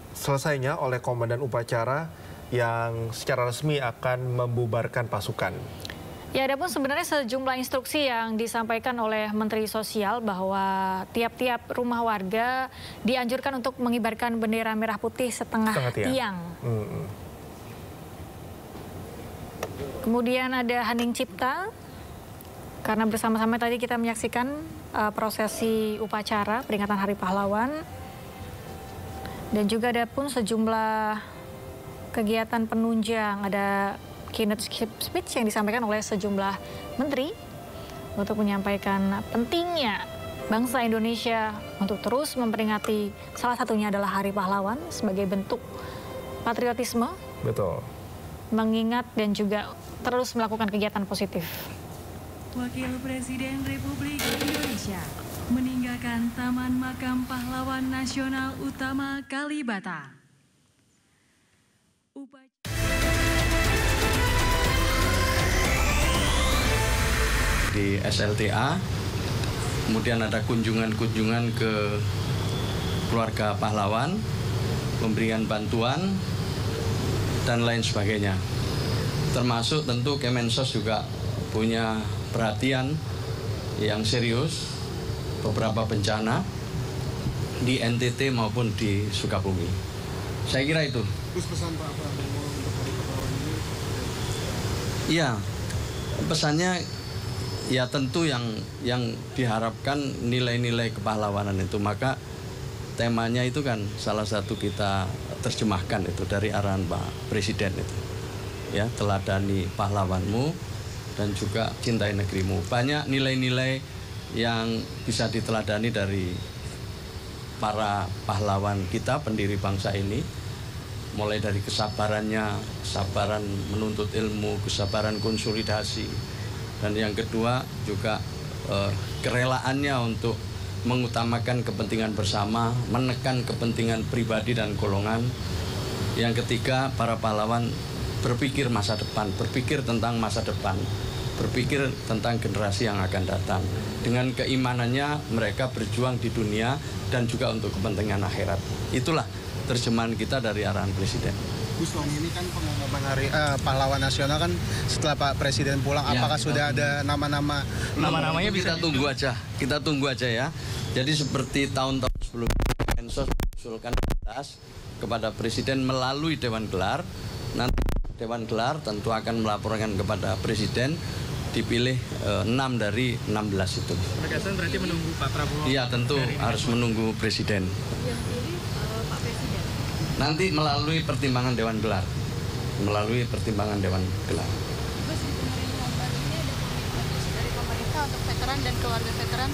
selesainya oleh komandan upacara yang secara resmi akan membubarkan pasukan. Ya, ada pun sebenarnya sejumlah instruksi yang disampaikan oleh Menteri Sosial bahwa tiap-tiap rumah warga dianjurkan untuk mengibarkan bendera merah putih setengah tiang. Kemudian ada Hening Cipta, karena bersama-sama tadi kita menyaksikan prosesi upacara peringatan Hari Pahlawan. Dan juga ada pun sejumlah kegiatan penunjang, ada keynote speech yang disampaikan oleh sejumlah menteri untuk menyampaikan pentingnya bangsa Indonesia untuk terus memperingati salah satunya adalah Hari Pahlawan sebagai bentuk patriotisme. Betul. Mengingat dan juga terus melakukan kegiatan positif. Wakil Presiden Republik Indonesia meninggalkan Taman Makam Pahlawan Nasional Utama Kalibata. Di SLTA, kemudian ada kunjungan-kunjungan ke keluarga pahlawan, pemberian bantuan, dan lain sebagainya. Termasuk tentu Kemensos juga punya perhatian yang serius beberapa bencana di NTT maupun di Sukabumi. Saya kira itu. Terus pesan Pak Prabowo untuk Hari Pahlawan ini? Iya, pesannya ya tentu yang diharapkan nilai-nilai kepahlawanan itu, maka temanya itu kan salah satu kita terjemahkan itu dari arahan Pak Presiden itu, ya, teladani pahlawanmu dan juga cintai negerimu. Banyak nilai-nilai yang bisa diteladani dari para pahlawan kita, pendiri bangsa ini, mulai dari kesabarannya, kesabaran menuntut ilmu, kesabaran konsolidasi, dan yang kedua juga kerelaannya untuk mengutamakan kepentingan bersama, menekan kepentingan pribadi dan golongan. Yang ketiga, para pahlawan berpikir masa depan, berpikir tentang masa depan, berpikir tentang generasi yang akan datang. Dengan keimanannya mereka berjuang di dunia dan juga untuk kepentingan akhirat. Itulah terjemahan kita dari arahan Presiden. Gus, ini kan pengumuman hari pahlawan nasional kan setelah Pak Presiden pulang, ya, apakah sudah ada nama-namanya? Kita tunggu aja ya. Jadi seperti tahun-tahun sebelumnya, Mensos mengusulkan kepada Presiden melalui Dewan Gelar. Nanti Dewan Gelar tentu akan melaporkan kepada Presiden, dipilih 6 dari 16 itu. Penegasan berarti menunggu Pak Prabowo? Iya, tentu harus menunggu Presiden. Yang pilih Pak Presiden? Nanti melalui pertimbangan Dewan Gelar. Melalui pertimbangan Dewan Gelar. Terus di pemerintahan baru ini ada komitmen dari pemerintah untuk veteran dan keluarga veteran?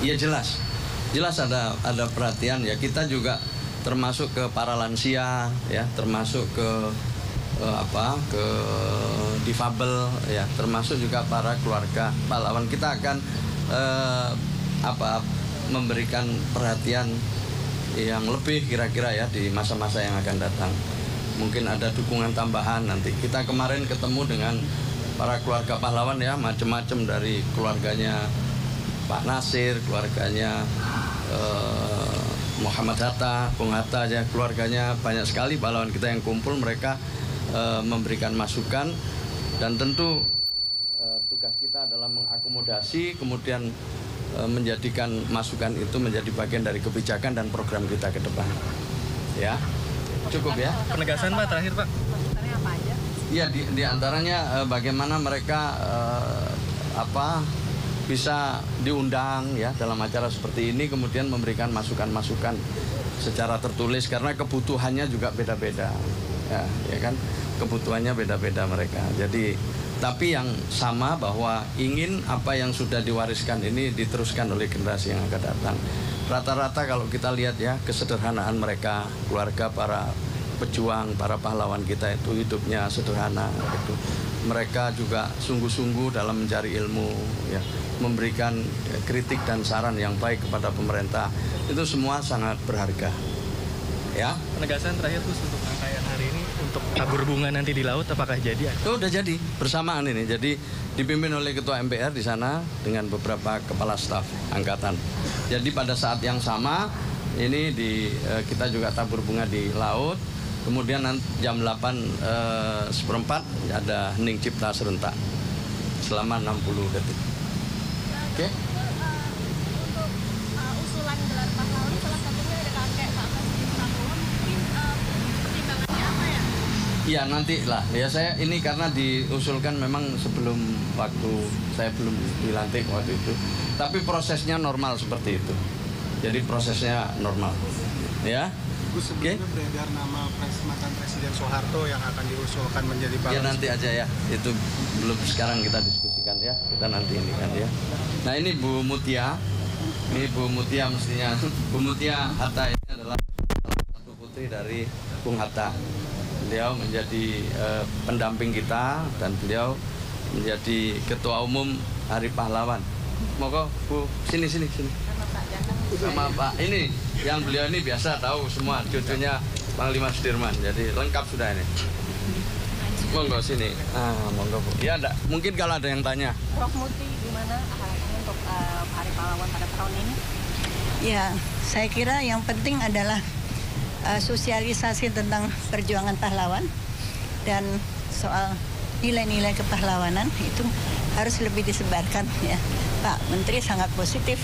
Iya, jelas ada perhatian ya. Kita juga termasuk ke para lansia ya, termasuk ke ke difabel ya, termasuk juga para keluarga pahlawan. Kita akan memberikan perhatian yang lebih kira-kira ya di masa-masa yang akan datang. Mungkin ada dukungan tambahan nanti. Kita kemarin ketemu dengan para keluarga pahlawan ya, macam-macam, dari keluarganya Pak Nasir, keluarganya Muhammad Hatta, Bung Hatta ya, keluarganya banyak sekali pahlawan kita yang kumpul. Mereka memberikan masukan, dan tentu tugas kita adalah mengakomodasi, kemudian menjadikan masukan itu menjadi bagian dari kebijakan dan program kita ke depan. Ya, cukup ya. Penegasan Pak, terakhir Pak. Maksudnya apa aja? Ya, di antaranya bagaimana mereka bisa diundang ya dalam acara seperti ini, kemudian memberikan masukan-masukan secara tertulis, karena kebutuhannya juga beda-beda. Ya kan, kebutuhannya beda-beda mereka. Jadi, tapi yang sama bahwa ingin apa yang sudah diwariskan ini diteruskan oleh generasi yang akan datang. Rata-rata kalau kita lihat ya, kesederhanaan mereka, keluarga para pejuang, para pahlawan kita itu hidupnya sederhana. Gitu. Mereka juga sungguh-sungguh dalam mencari ilmu, ya, memberikan kritik dan saran yang baik kepada pemerintah. Itu semua sangat berharga. Ya. Penegasan terakhir Gus, untuk rangkaian hari ini untuk tabur bunga nanti di laut, apakah jadi? Udah jadi, bersamaan ini. Jadi dipimpin oleh Ketua MPR di sana dengan beberapa kepala staf angkatan. Jadi pada saat yang sama ini kita juga tabur bunga di laut. Kemudian nanti jam 8:15 ada hening cipta serentak selama 60 detik. Oke? Untuk usulan gelar pahlawan salah satunya ada kakek Pak Presiden Prabowo, mungkin pertimbangannya apa ya? Iya, nanti lah. Ya, saya ini karena diusulkan memang sebelum waktu saya belum dilantik waktu itu. Tapi prosesnya normal seperti itu. Jadi prosesnya normal. Ya. Gus, sebelumnya beredar nama mantan Presiden Soeharto yang akan diusulkan menjadi pahlawan. Ya nanti aja ya, itu belum sekarang kita diskusikan ya, kita nanti ini kan ya. Nah, ini Bu Mutia, mestinya. Bu Mutia Hatta ini adalah salah satu putri dari Bung Hatta. Beliau menjadi pendamping kita dan beliau menjadi Ketua Umum Hari Pahlawan. Monggo Bu, sini. Sama Pak ini, yang beliau ini biasa tahu semua, cucunya Panglima Sudirman, jadi lengkap sudah ini. Monggo sini. Monggo Bu. Ya, enggak. Mungkin kalau ada yang tanya. Prof Muti, gimana harapannya untuk Hari Pahlawan pada tahun ini? Ya, saya kira yang penting adalah sosialisasi tentang perjuangan pahlawan dan soal nilai-nilai kepahlawanan itu harus lebih disebarkan ya. Pak Menteri sangat positif.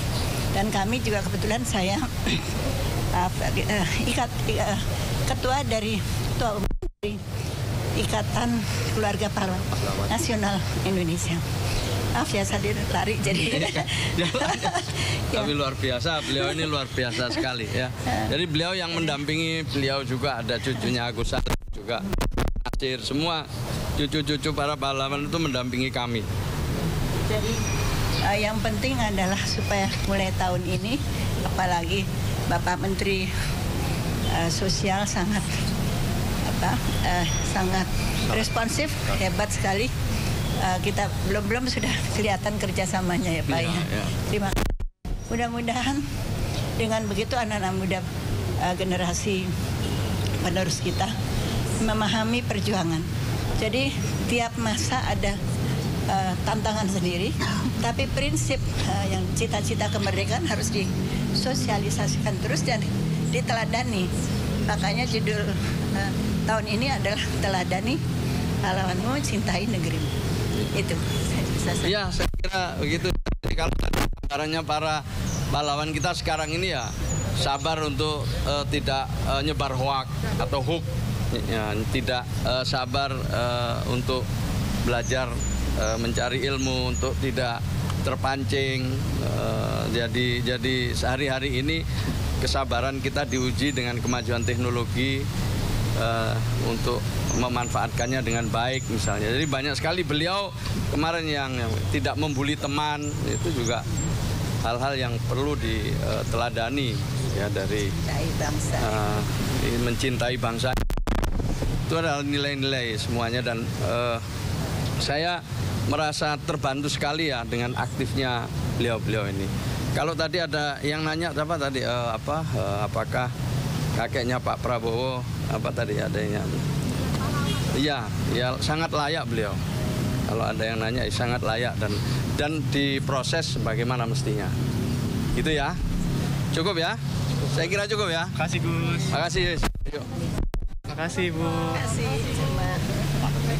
Dan kami juga kebetulan saya ketua dari Ikatan Keluarga Pahlawan Nasional Indonesia. Maaf ya saya lari jadi. Tapi luar biasa, beliau ini luar biasa sekali ya. Jadi beliau yang mendampingi, beliau juga ada cucunya Agus Salim juga. Nasir, semua cucu-cucu para pahlawan itu mendampingi kami. Jadi yang penting adalah supaya mulai tahun ini, apalagi Bapak Menteri Sosial sangat sangat responsif, hebat sekali. Kita belum sudah kelihatan kerjasamanya ya Pak. Ya. Terima kasih. Mudah-mudahan dengan begitu anak-anak muda generasi penerus kita memahami perjuangan. Jadi tiap masa ada tantangan sendiri, tapi prinsip yang cita-cita kemerdekaan harus disosialisasikan terus dan diteladani. Makanya judul tahun ini adalah Teladani Pahlawanmu, Cintai Negerimu. Itu. Iya, saya kira begitu. Jadi kalau caranya para pahlawan kita sekarang ini ya sabar untuk tidak nyebar hoak atau hook, ya, tidak sabar untuk belajar mencari ilmu, untuk tidak terpancing. Jadi sehari-hari ini kesabaran kita diuji dengan kemajuan teknologi untuk memanfaatkannya dengan baik misalnya. Jadi banyak sekali beliau kemarin yang tidak membuli teman, itu juga hal-hal yang perlu diteladani ya dari mencintai bangsa. Itu adalah nilai-nilai semuanya dan saya merasa terbantu sekali ya dengan aktifnya beliau-beliau ini. Kalau tadi ada yang nanya apa tadi apakah kakeknya Pak Prabowo apa tadi adanya? Iya, ya sangat layak beliau. Kalau ada yang nanya sangat layak dan diproses sebagaimana mestinya. Gitu ya. Cukup ya? Saya kira cukup ya. Makasih Gus. Makasih. Yuk. Makasih Bu. Makasih sama.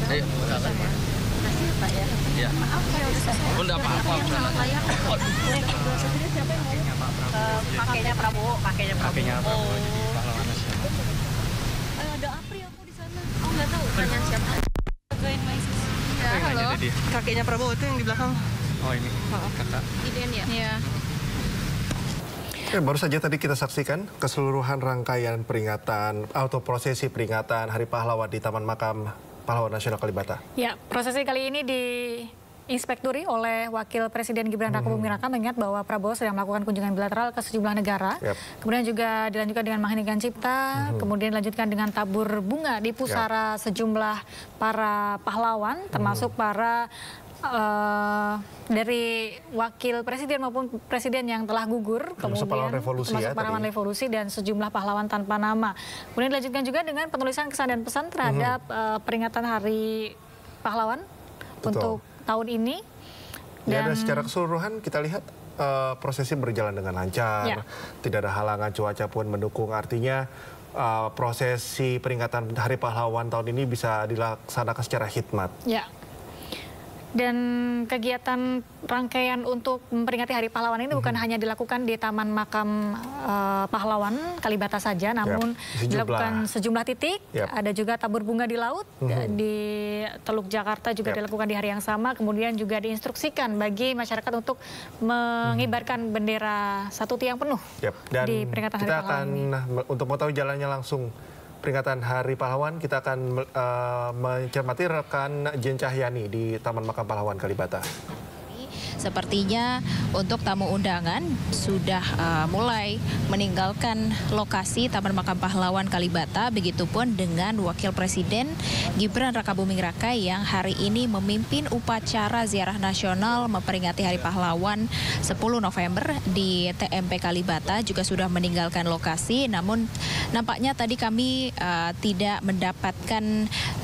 Ayo. Makasih Pak ya. Iya. Maaf kalau udah saya. Enggak apa-apa. Kakeknya Prabowo, kakeknya Prabowo. Pahlawan nasional. Ada Apri aku di sana. Oh nggak tahu. Tanya siapa? Join my sis. Ya, halo. Kakeknya Prabowo itu yang di belakang. Oh ini. Kakak. Iden ya? Iya. Baru saja tadi kita saksikan keseluruhan rangkaian peringatan atau prosesi peringatan Hari Pahlawan di Taman Makam Pahlawan Nasional Kalibata. Ya, prosesi kali ini diinspekturi oleh Wakil Presiden Gibran Rakabuming Raka mengingat bahwa Prabowo sedang melakukan kunjungan bilateral ke sejumlah negara. Kemudian juga dilanjutkan dengan Maheningkan Cipta, kemudian dilanjutkan dengan tabur bunga di pusara sejumlah para pahlawan, termasuk para dari wakil presiden maupun presiden yang telah gugur, kemudian termasuk pahlawan revolusi dan sejumlah pahlawan tanpa nama. Kemudian dilanjutkan juga dengan penulisan kesan dan pesan terhadap peringatan Hari Pahlawan untuk tahun ini. Dan secara keseluruhan kita lihat prosesi berjalan dengan lancar, tidak ada halangan cuaca pun mendukung. Artinya prosesi peringatan Hari Pahlawan tahun ini bisa dilaksanakan secara hikmat. Ya. Dan kegiatan rangkaian untuk memperingati Hari Pahlawan ini bukan hanya dilakukan di Taman Makam Pahlawan Kalibata saja, namun dilakukan sejumlah titik. Ada juga tabur bunga di laut, di Teluk Jakarta juga dilakukan di hari yang sama. Kemudian juga diinstruksikan bagi masyarakat untuk mengibarkan bendera satu tiang penuh di peringatan Hari Pahlawan ini. Untuk mengetahui jalannya langsung peringatan Hari Pahlawan, kita akan mencermati rekan Jen Cahyani di Taman Makam Pahlawan Kalibata. Sepertinya untuk tamu undangan sudah mulai meninggalkan lokasi Taman Makam Pahlawan Kalibata, begitupun dengan Wakil Presiden Gibran Rakabuming Raka yang hari ini memimpin upacara ziarah nasional memperingati Hari Pahlawan 10 November di TMP Kalibata juga sudah meninggalkan lokasi. Namun nampaknya tadi kami tidak mendapatkan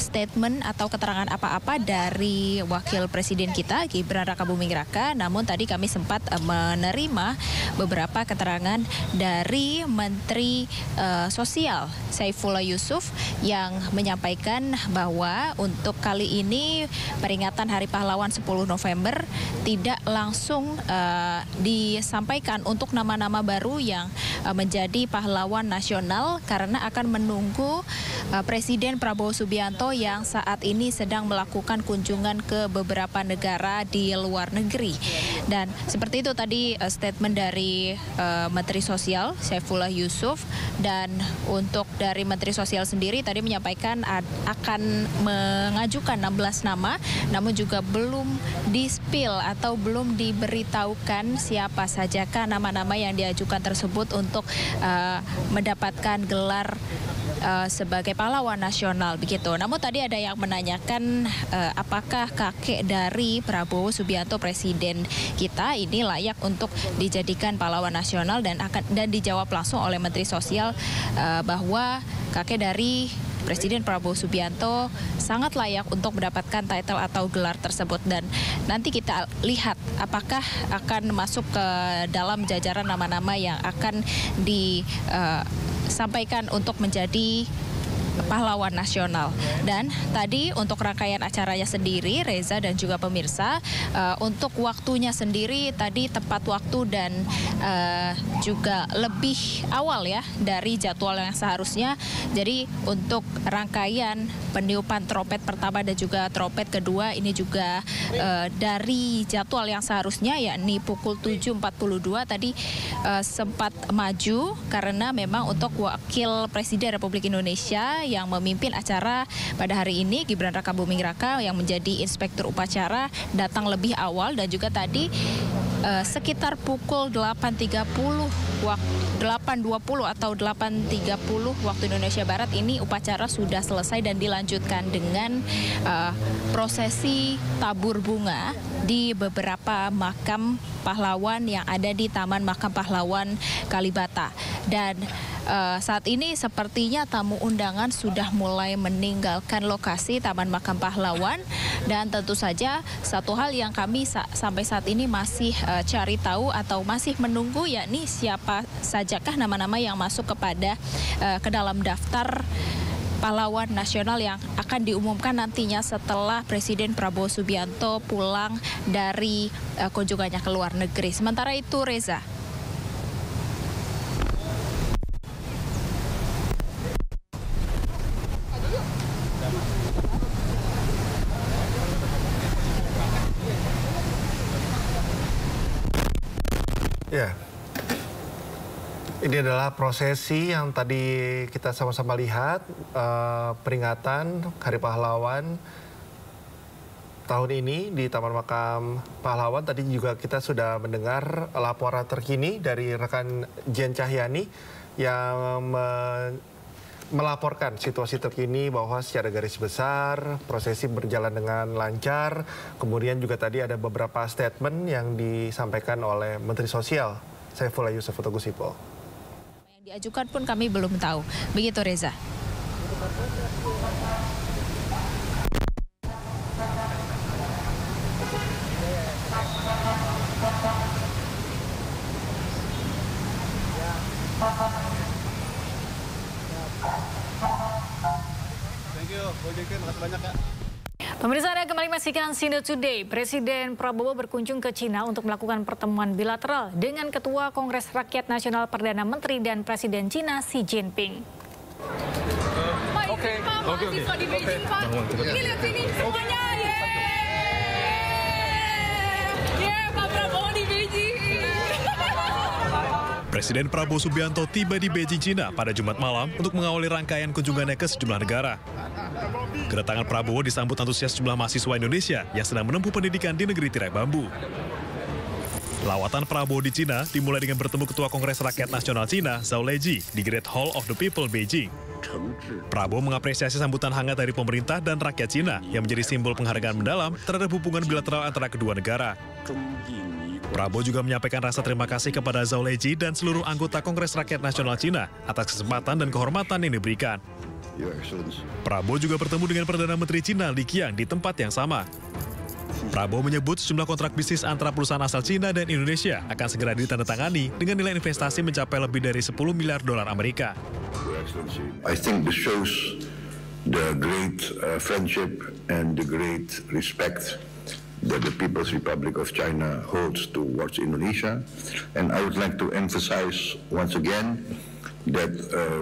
statement atau keterangan apa-apa dari Wakil Presiden kita Gibran Rakabuming Raka. Indonesia. Namun tadi kami sempat menerima beberapa keterangan dari Menteri Sosial Saifullah Yusuf yang menyampaikan bahwa untuk kali ini peringatan Hari Pahlawan 10 November tidak langsung disampaikan untuk nama-nama baru yang menjadi pahlawan nasional karena akan menunggu Presiden Prabowo Subianto yang saat ini sedang melakukan kunjungan ke beberapa negara di luar negeri. Dan seperti itu tadi statement dari Menteri Sosial Saifullah Yusuf. Dan untuk dari Menteri Sosial sendiri tadi menyampaikan akan mengajukan 16 nama, namun juga belum di-spill atau belum diberitahukan siapa sajakah nama-nama yang diajukan tersebut untuk mendapatkan gelar sebagai pahlawan nasional begitu. Namun tadi ada yang menanyakan apakah kakek dari Prabowo Subianto presiden kita ini layak untuk dijadikan pahlawan nasional, dan dijawab langsung oleh Menteri Sosial bahwa kakek dari Presiden Prabowo Subianto sangat layak untuk mendapatkan title atau gelar tersebut, dan nanti kita lihat apakah akan masuk ke dalam jajaran nama-nama yang akan disampaikan untuk menjadi pahlawan nasional. Dan tadi untuk rangkaian acaranya sendiri, Reza dan juga pemirsa, untuk waktunya sendiri tadi tepat waktu dan juga lebih awal ya dari jadwal yang seharusnya. Jadi untuk rangkaian peniupan trompet pertama dan juga trompet kedua ini juga dari jadwal yang seharusnya yakni pukul 7.42 tadi sempat maju karena memang untuk Wakil Presiden Republik Indonesia yang memimpin acara pada hari ini, Gibran Rakabuming Raka yang menjadi inspektur upacara, datang lebih awal, dan juga tadi sekitar pukul 8.20 atau 8.30 waktu Indonesia Barat ini upacara sudah selesai dan dilanjutkan dengan prosesi tabur bunga di beberapa makam pahlawan yang ada di Taman Makam Pahlawan Kalibata. Dan saat ini sepertinya tamu undangan sudah mulai meninggalkan lokasi Taman Makam Pahlawan, dan tentu saja satu hal yang kami sampai saat ini masih cari tahu atau masih menunggu yakni siapa sajakah nama-nama yang masuk ke dalam daftar pahlawan nasional yang akan diumumkan nantinya setelah Presiden Prabowo Subianto pulang dari kunjungannya ke luar negeri. Sementara itu, Reza. Ya, ini adalah prosesi yang tadi kita sama-sama lihat, peringatan Hari Pahlawan tahun ini di Taman Makam Pahlawan. Tadi juga kita sudah mendengar laporan terkini dari rekan Jen Cahyani yang melaporkan situasi terkini bahwa secara garis besar prosesi berjalan dengan lancar. Kemudian juga tadi ada beberapa statement yang disampaikan oleh Menteri Sosial Saifullah Yusuf atau Gus Ipul. Yang diajukan pun kami belum tahu. Begitu, Reza. Pemirsa, Anda kembali menyaksikan Sindo Today. Presiden Prabowo berkunjung ke Cina untuk melakukan pertemuan bilateral dengan Ketua Kongres Rakyat Nasional Perdana Menteri dan Presiden Cina Xi Jinping. Oke. Di Beijing, Pak. Ini lihat sini semuanya. Pak Prabowo di Beijing. Presiden Prabowo Subianto tiba di Beijing, Cina pada Jumat malam untuk mengawali rangkaian kunjungannya ke sejumlah negara. Kedatangan Prabowo disambut antusias sejumlah mahasiswa Indonesia yang sedang menempuh pendidikan di negeri tirai bambu. Lawatan Prabowo di Cina dimulai dengan bertemu Ketua Kongres Rakyat Nasional Cina, Zhao Leji, di Great Hall of the People, Beijing. Prabowo mengapresiasi sambutan hangat dari pemerintah dan rakyat Cina yang menjadi simbol penghargaan mendalam terhadap hubungan bilateral antara kedua negara. Prabowo juga menyampaikan rasa terima kasih kepada Zhao Leji dan seluruh anggota Kongres Rakyat Nasional Cina atas kesempatan dan kehormatan yang diberikan. Prabowo juga bertemu dengan Perdana Menteri Cina Li Qiang di tempat yang sama. Prabowo menyebut sejumlah kontrak bisnis antara perusahaan asal Cina dan Indonesia akan segera ditandatangani dengan nilai investasi mencapai lebih dari 10 miliar dolar Amerika. I think this shows the great friendship and the great respect that the People's Republic of China holds towards Indonesia. And I would like to emphasize once again that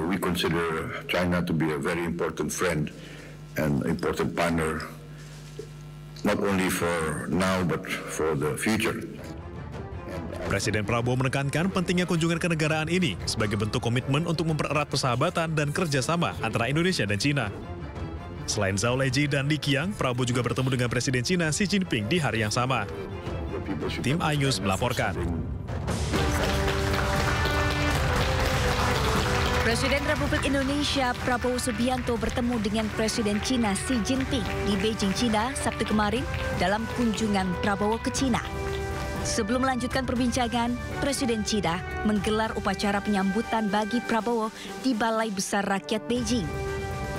we consider China to be a very important friend and important partner, not only for now but for the future. Presiden Prabowo menekankan pentingnya kunjungan kenegaraan ini sebagai bentuk komitmen untuk mempererat persahabatan dan kerjasama antara Indonesia dan Cina. Selain Zhao Leji dan Li Qiang, Prabowo juga bertemu dengan Presiden Cina Xi Jinping di hari yang sama. Tim iNews melaporkan. Presiden Republik Indonesia Prabowo Subianto bertemu dengan Presiden Cina Xi Jinping di Beijing, Cina, Sabtu kemarin dalam kunjungan Prabowo ke Cina. Sebelum melanjutkan perbincangan, Presiden Cina menggelar upacara penyambutan bagi Prabowo di Balai Besar Rakyat Beijing.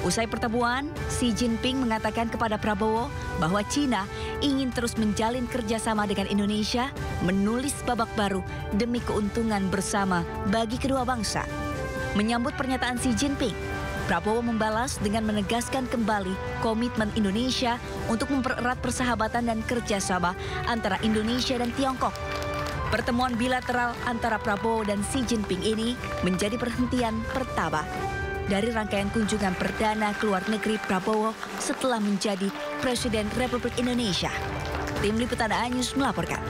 Usai pertemuan, Xi Jinping mengatakan kepada Prabowo bahwa Cina ingin terus menjalin kerjasama dengan Indonesia, menulis babak baru demi keuntungan bersama bagi kedua bangsa. Menyambut pernyataan Xi Jinping, Prabowo membalas dengan menegaskan kembali komitmen Indonesia untuk mempererat persahabatan dan kerjasama antara Indonesia dan Tiongkok. Pertemuan bilateral antara Prabowo dan Xi Jinping ini menjadi perhentian pertama dari rangkaian kunjungan perdana ke luar negeri Prabowo setelah menjadi Presiden Republik Indonesia. Tim Liputan iNews melaporkan.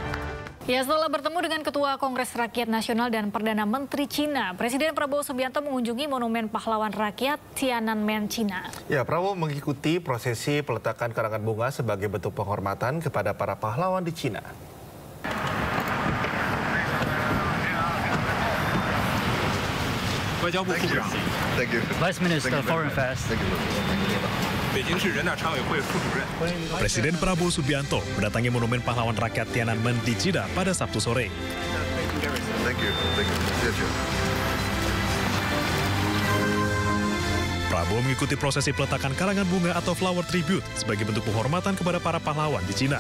Ya, setelah bertemu dengan Ketua Kongres Rakyat Nasional dan Perdana Menteri Cina, Presiden Prabowo Subianto mengunjungi Monumen Pahlawan Rakyat Tiananmen, Cina. Ya, Prabowo mengikuti prosesi peletakan karangan bunga sebagai bentuk penghormatan kepada para pahlawan di Cina. Thank you. Vice Minister of Foreign Affairs. Presiden Prabowo Subianto mendatangi Monumen Pahlawan Rakyat Tiananmen di Jeddah pada Sabtu sore. Prabowo mengikuti prosesi peletakan karangan bunga atau flower tribute sebagai bentuk penghormatan kepada para pahlawan di Cina.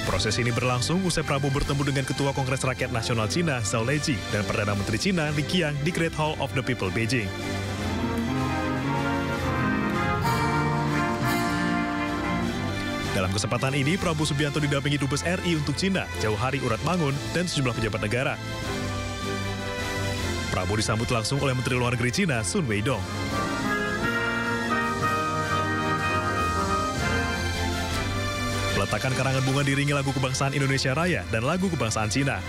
Proses ini berlangsung usai Prabowo bertemu dengan Ketua Kongres Rakyat Nasional Cina, Zhao Leji, dan Perdana Menteri Cina, Li Qiang, di Great Hall of the People, Beijing. Dalam kesempatan ini, Prabowo Subianto didampingi Dubes RI untuk Cina, Jauhari Uratmangun, dan sejumlah pejabat negara. Prabowo disambut langsung oleh Menteri Luar Negeri Cina, Sun Weidong. Peletakan karangan bunga diiringi lagu kebangsaan Indonesia Raya dan lagu kebangsaan Cina.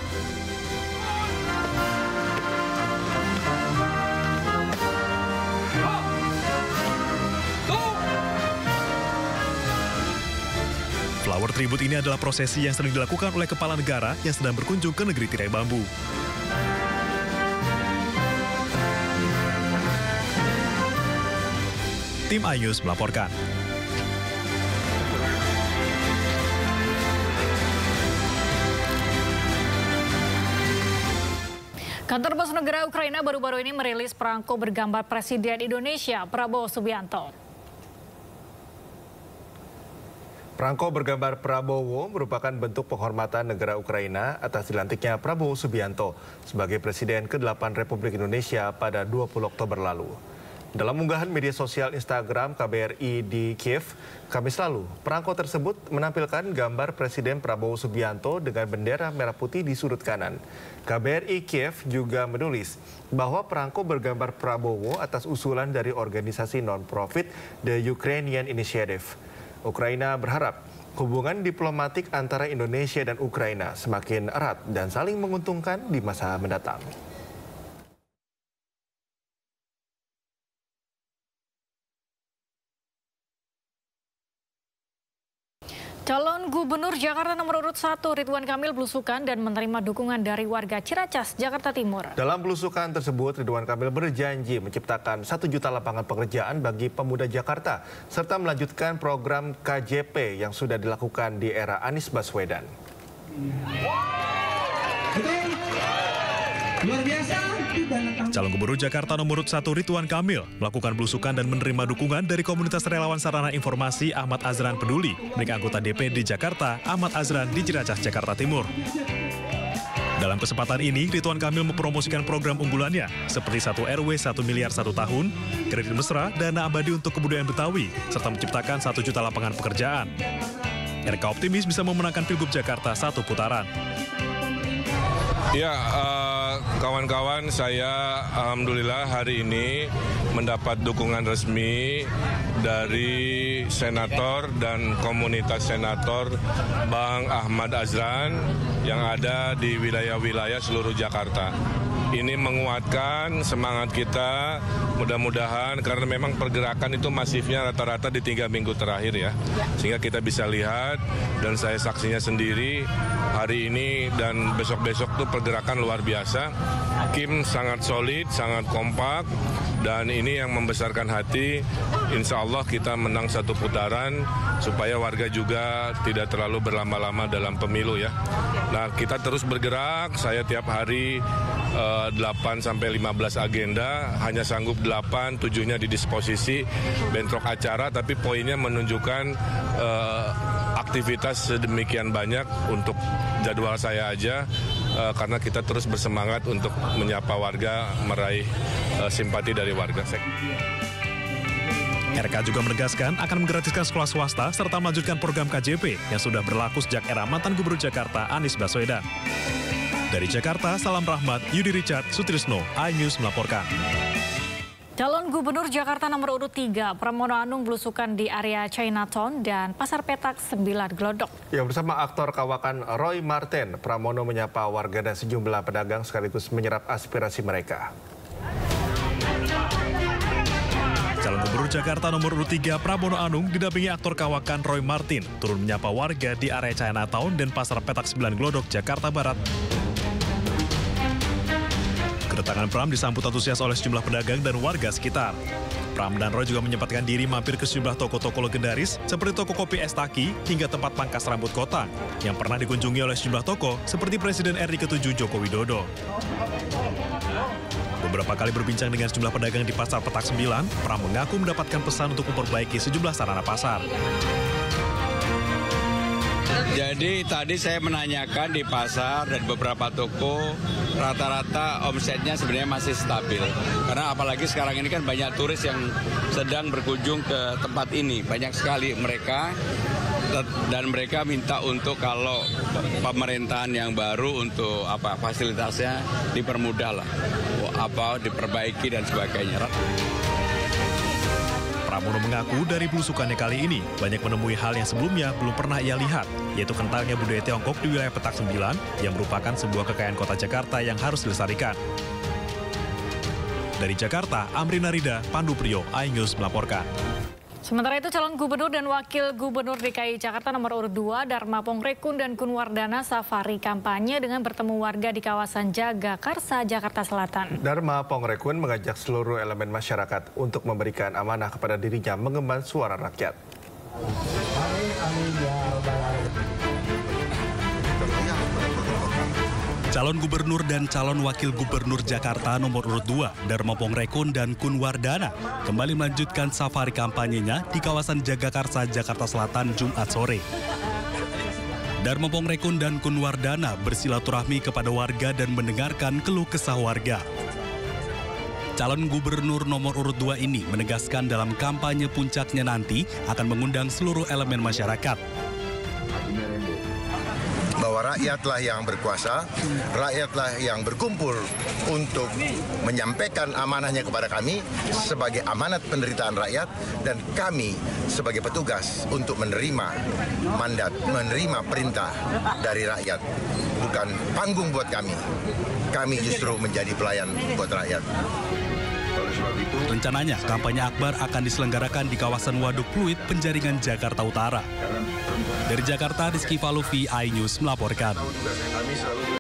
Flower tribute ini adalah prosesi yang sering dilakukan oleh kepala negara yang sedang berkunjung ke negeri tirai bambu. Tim iNews melaporkan. Kantor Pos Negara Ukraina baru-baru ini merilis perangko bergambar Presiden Indonesia Prabowo Subianto. Perangko bergambar Prabowo merupakan bentuk penghormatan negara Ukraina atas dilantiknya Prabowo Subianto sebagai Presiden ke-8 Republik Indonesia pada 20 Oktober lalu. Dalam unggahan media sosial Instagram KBRI di Kiev, Kamis lalu, perangko tersebut menampilkan gambar Presiden Prabowo Subianto dengan bendera merah putih di sudut kanan. KBRI Kiev juga menulis bahwa perangko bergambar Prabowo atas usulan dari organisasi non-profit The Ukrainian Initiative. Ukraina berharap hubungan diplomatik antara Indonesia dan Ukraina semakin erat dan saling menguntungkan di masa mendatang. Calon Gubernur Jakarta nomor urut 1 Ridwan Kamil belusukan dan menerima dukungan dari warga Ciracas, Jakarta Timur. Dalam belusukan tersebut, Ridwan Kamil berjanji menciptakan 1 juta lapangan pekerjaan bagi pemuda Jakarta, serta melanjutkan program KJP yang sudah dilakukan di era Anies Baswedan. Calon Gubernur Jakarta nomor urut 1 Ridwan Kamil melakukan belusukan dan menerima dukungan dari komunitas relawan sarana informasi Ahmad Azran Peduli milik anggota DPD Jakarta Ahmad Azran di Ciracas, Jakarta Timur. Dalam kesempatan ini, Ridwan Kamil mempromosikan program unggulannya seperti 1 RW 1 miliar 1 tahun, kredit mesra, dana abadi untuk kebudayaan Betawi, serta menciptakan 1 juta lapangan pekerjaan. RK optimis bisa memenangkan Pilgub Jakarta 1 putaran. Ya, kawan-kawan, saya alhamdulillah hari ini mendapat dukungan resmi dari senator dan komunitas senator Bang Ahmad Azran yang ada di wilayah-wilayah seluruh Jakarta. Ini menguatkan semangat kita, mudah-mudahan karena memang pergerakan itu masifnya rata-rata di 3 minggu terakhir ya. Sehingga kita bisa lihat dan saya saksinya sendiri hari ini dan besok-besok tuh pergerakan luar biasa. Kim sangat solid, sangat kompak dan ini yang membesarkan hati. Insya Allah kita menang 1 putaran supaya warga juga tidak terlalu berlama-lama dalam pemilu ya. Nah kita terus bergerak, saya tiap hari 8-15 agenda, hanya sanggup 8, 7-nya di disposisi bentrok acara, tapi poinnya menunjukkan aktivitas sedemikian banyak untuk jadwal saya aja, karena kita terus bersemangat untuk menyapa warga, meraih simpati dari warga. RK juga menegaskan akan menggratiskan sekolah swasta serta melanjutkan program KJP yang sudah berlaku sejak era mantan Gubernur Jakarta Anies Baswedan. Dari Jakarta, salam rahmat, Yudi Richard Sutrisno, iNews melaporkan. Calon Gubernur Jakarta nomor urut 3, Pramono Anung belusukan di area Chinatown dan Pasar Petak 9 Glodok. Ya, bersama aktor kawakan Roy Marten, Pramono menyapa warga dan sejumlah pedagang sekaligus menyerap aspirasi mereka. Calon Gubernur Jakarta nomor urut 3 Pramono Anung didampingi aktor kawakan Roy Marten turun menyapa warga di area Chinatown dan Pasar Petak 9 Glodok, Jakarta Barat. Kedatangan Pram disambut antusias oleh sejumlah pedagang dan warga sekitar. Pram dan Roy juga menyempatkan diri mampir ke sejumlah toko-toko legendaris seperti toko kopi Estaki hingga tempat pangkas rambut kota yang pernah dikunjungi oleh sejumlah toko seperti Presiden RI ke-7 Joko Widodo. Beberapa kali berbincang dengan sejumlah pedagang di Pasar Petak 9, Pram mengaku mendapatkan pesan untuk memperbaiki sejumlah sarana pasar. Jadi tadi saya menanyakan di pasar dan beberapa toko, rata-rata omsetnya sebenarnya masih stabil. Karena apalagi sekarang ini kan banyak turis yang sedang berkunjung ke tempat ini. Banyak sekali mereka dan mereka minta untuk kalau pemerintahan yang baru untuk fasilitasnya dipermudah lah, diperbaiki dan sebagainya. Pramono mengaku dari belusukannya kali ini banyak menemui hal yang sebelumnya belum pernah ia lihat, yaitu kentalnya budaya Tiongkok di wilayah Petak 9 yang merupakan sebuah kekayaan kota Jakarta yang harus dilestarikan. Dari Jakarta, Amri Narida, Pandu Priyo, iNews melaporkan. Sementara itu, calon gubernur dan wakil gubernur DKI Jakarta nomor urut 2, Dharma Pongrekun dan Kunwardana safari kampanye dengan bertemu warga di kawasan Jagakarsa, Jakarta Selatan. Dharma Pongrekun mengajak seluruh elemen masyarakat untuk memberikan amanah kepada dirinya mengemban suara rakyat. Calon gubernur dan calon wakil gubernur Jakarta nomor urut 2, Dharma Pongrekun dan Kunwardana kembali melanjutkan safari kampanyenya di kawasan Jagakarsa, Jakarta Selatan, Jumat sore. Dharma Pongrekun dan Kunwardana bersilaturahmi kepada warga dan mendengarkan keluh kesah warga. Calon gubernur nomor urut 2 ini menegaskan dalam kampanye puncaknya nanti akan mengundang seluruh elemen masyarakat. Bahwa rakyatlah yang berkuasa, rakyatlah yang berkumpul untuk menyampaikan amanahnya kepada kami sebagai amanat penderitaan rakyat, dan kami sebagai petugas untuk menerima mandat, menerima perintah dari rakyat. Bukan panggung buat kami, kami justru menjadi pelayan buat rakyat. Rencananya, kampanye akbar akan diselenggarakan di kawasan Waduk Pluit, Penjaringan, Jakarta Utara. Dari Jakarta, Rizky Falufi, iNews melaporkan.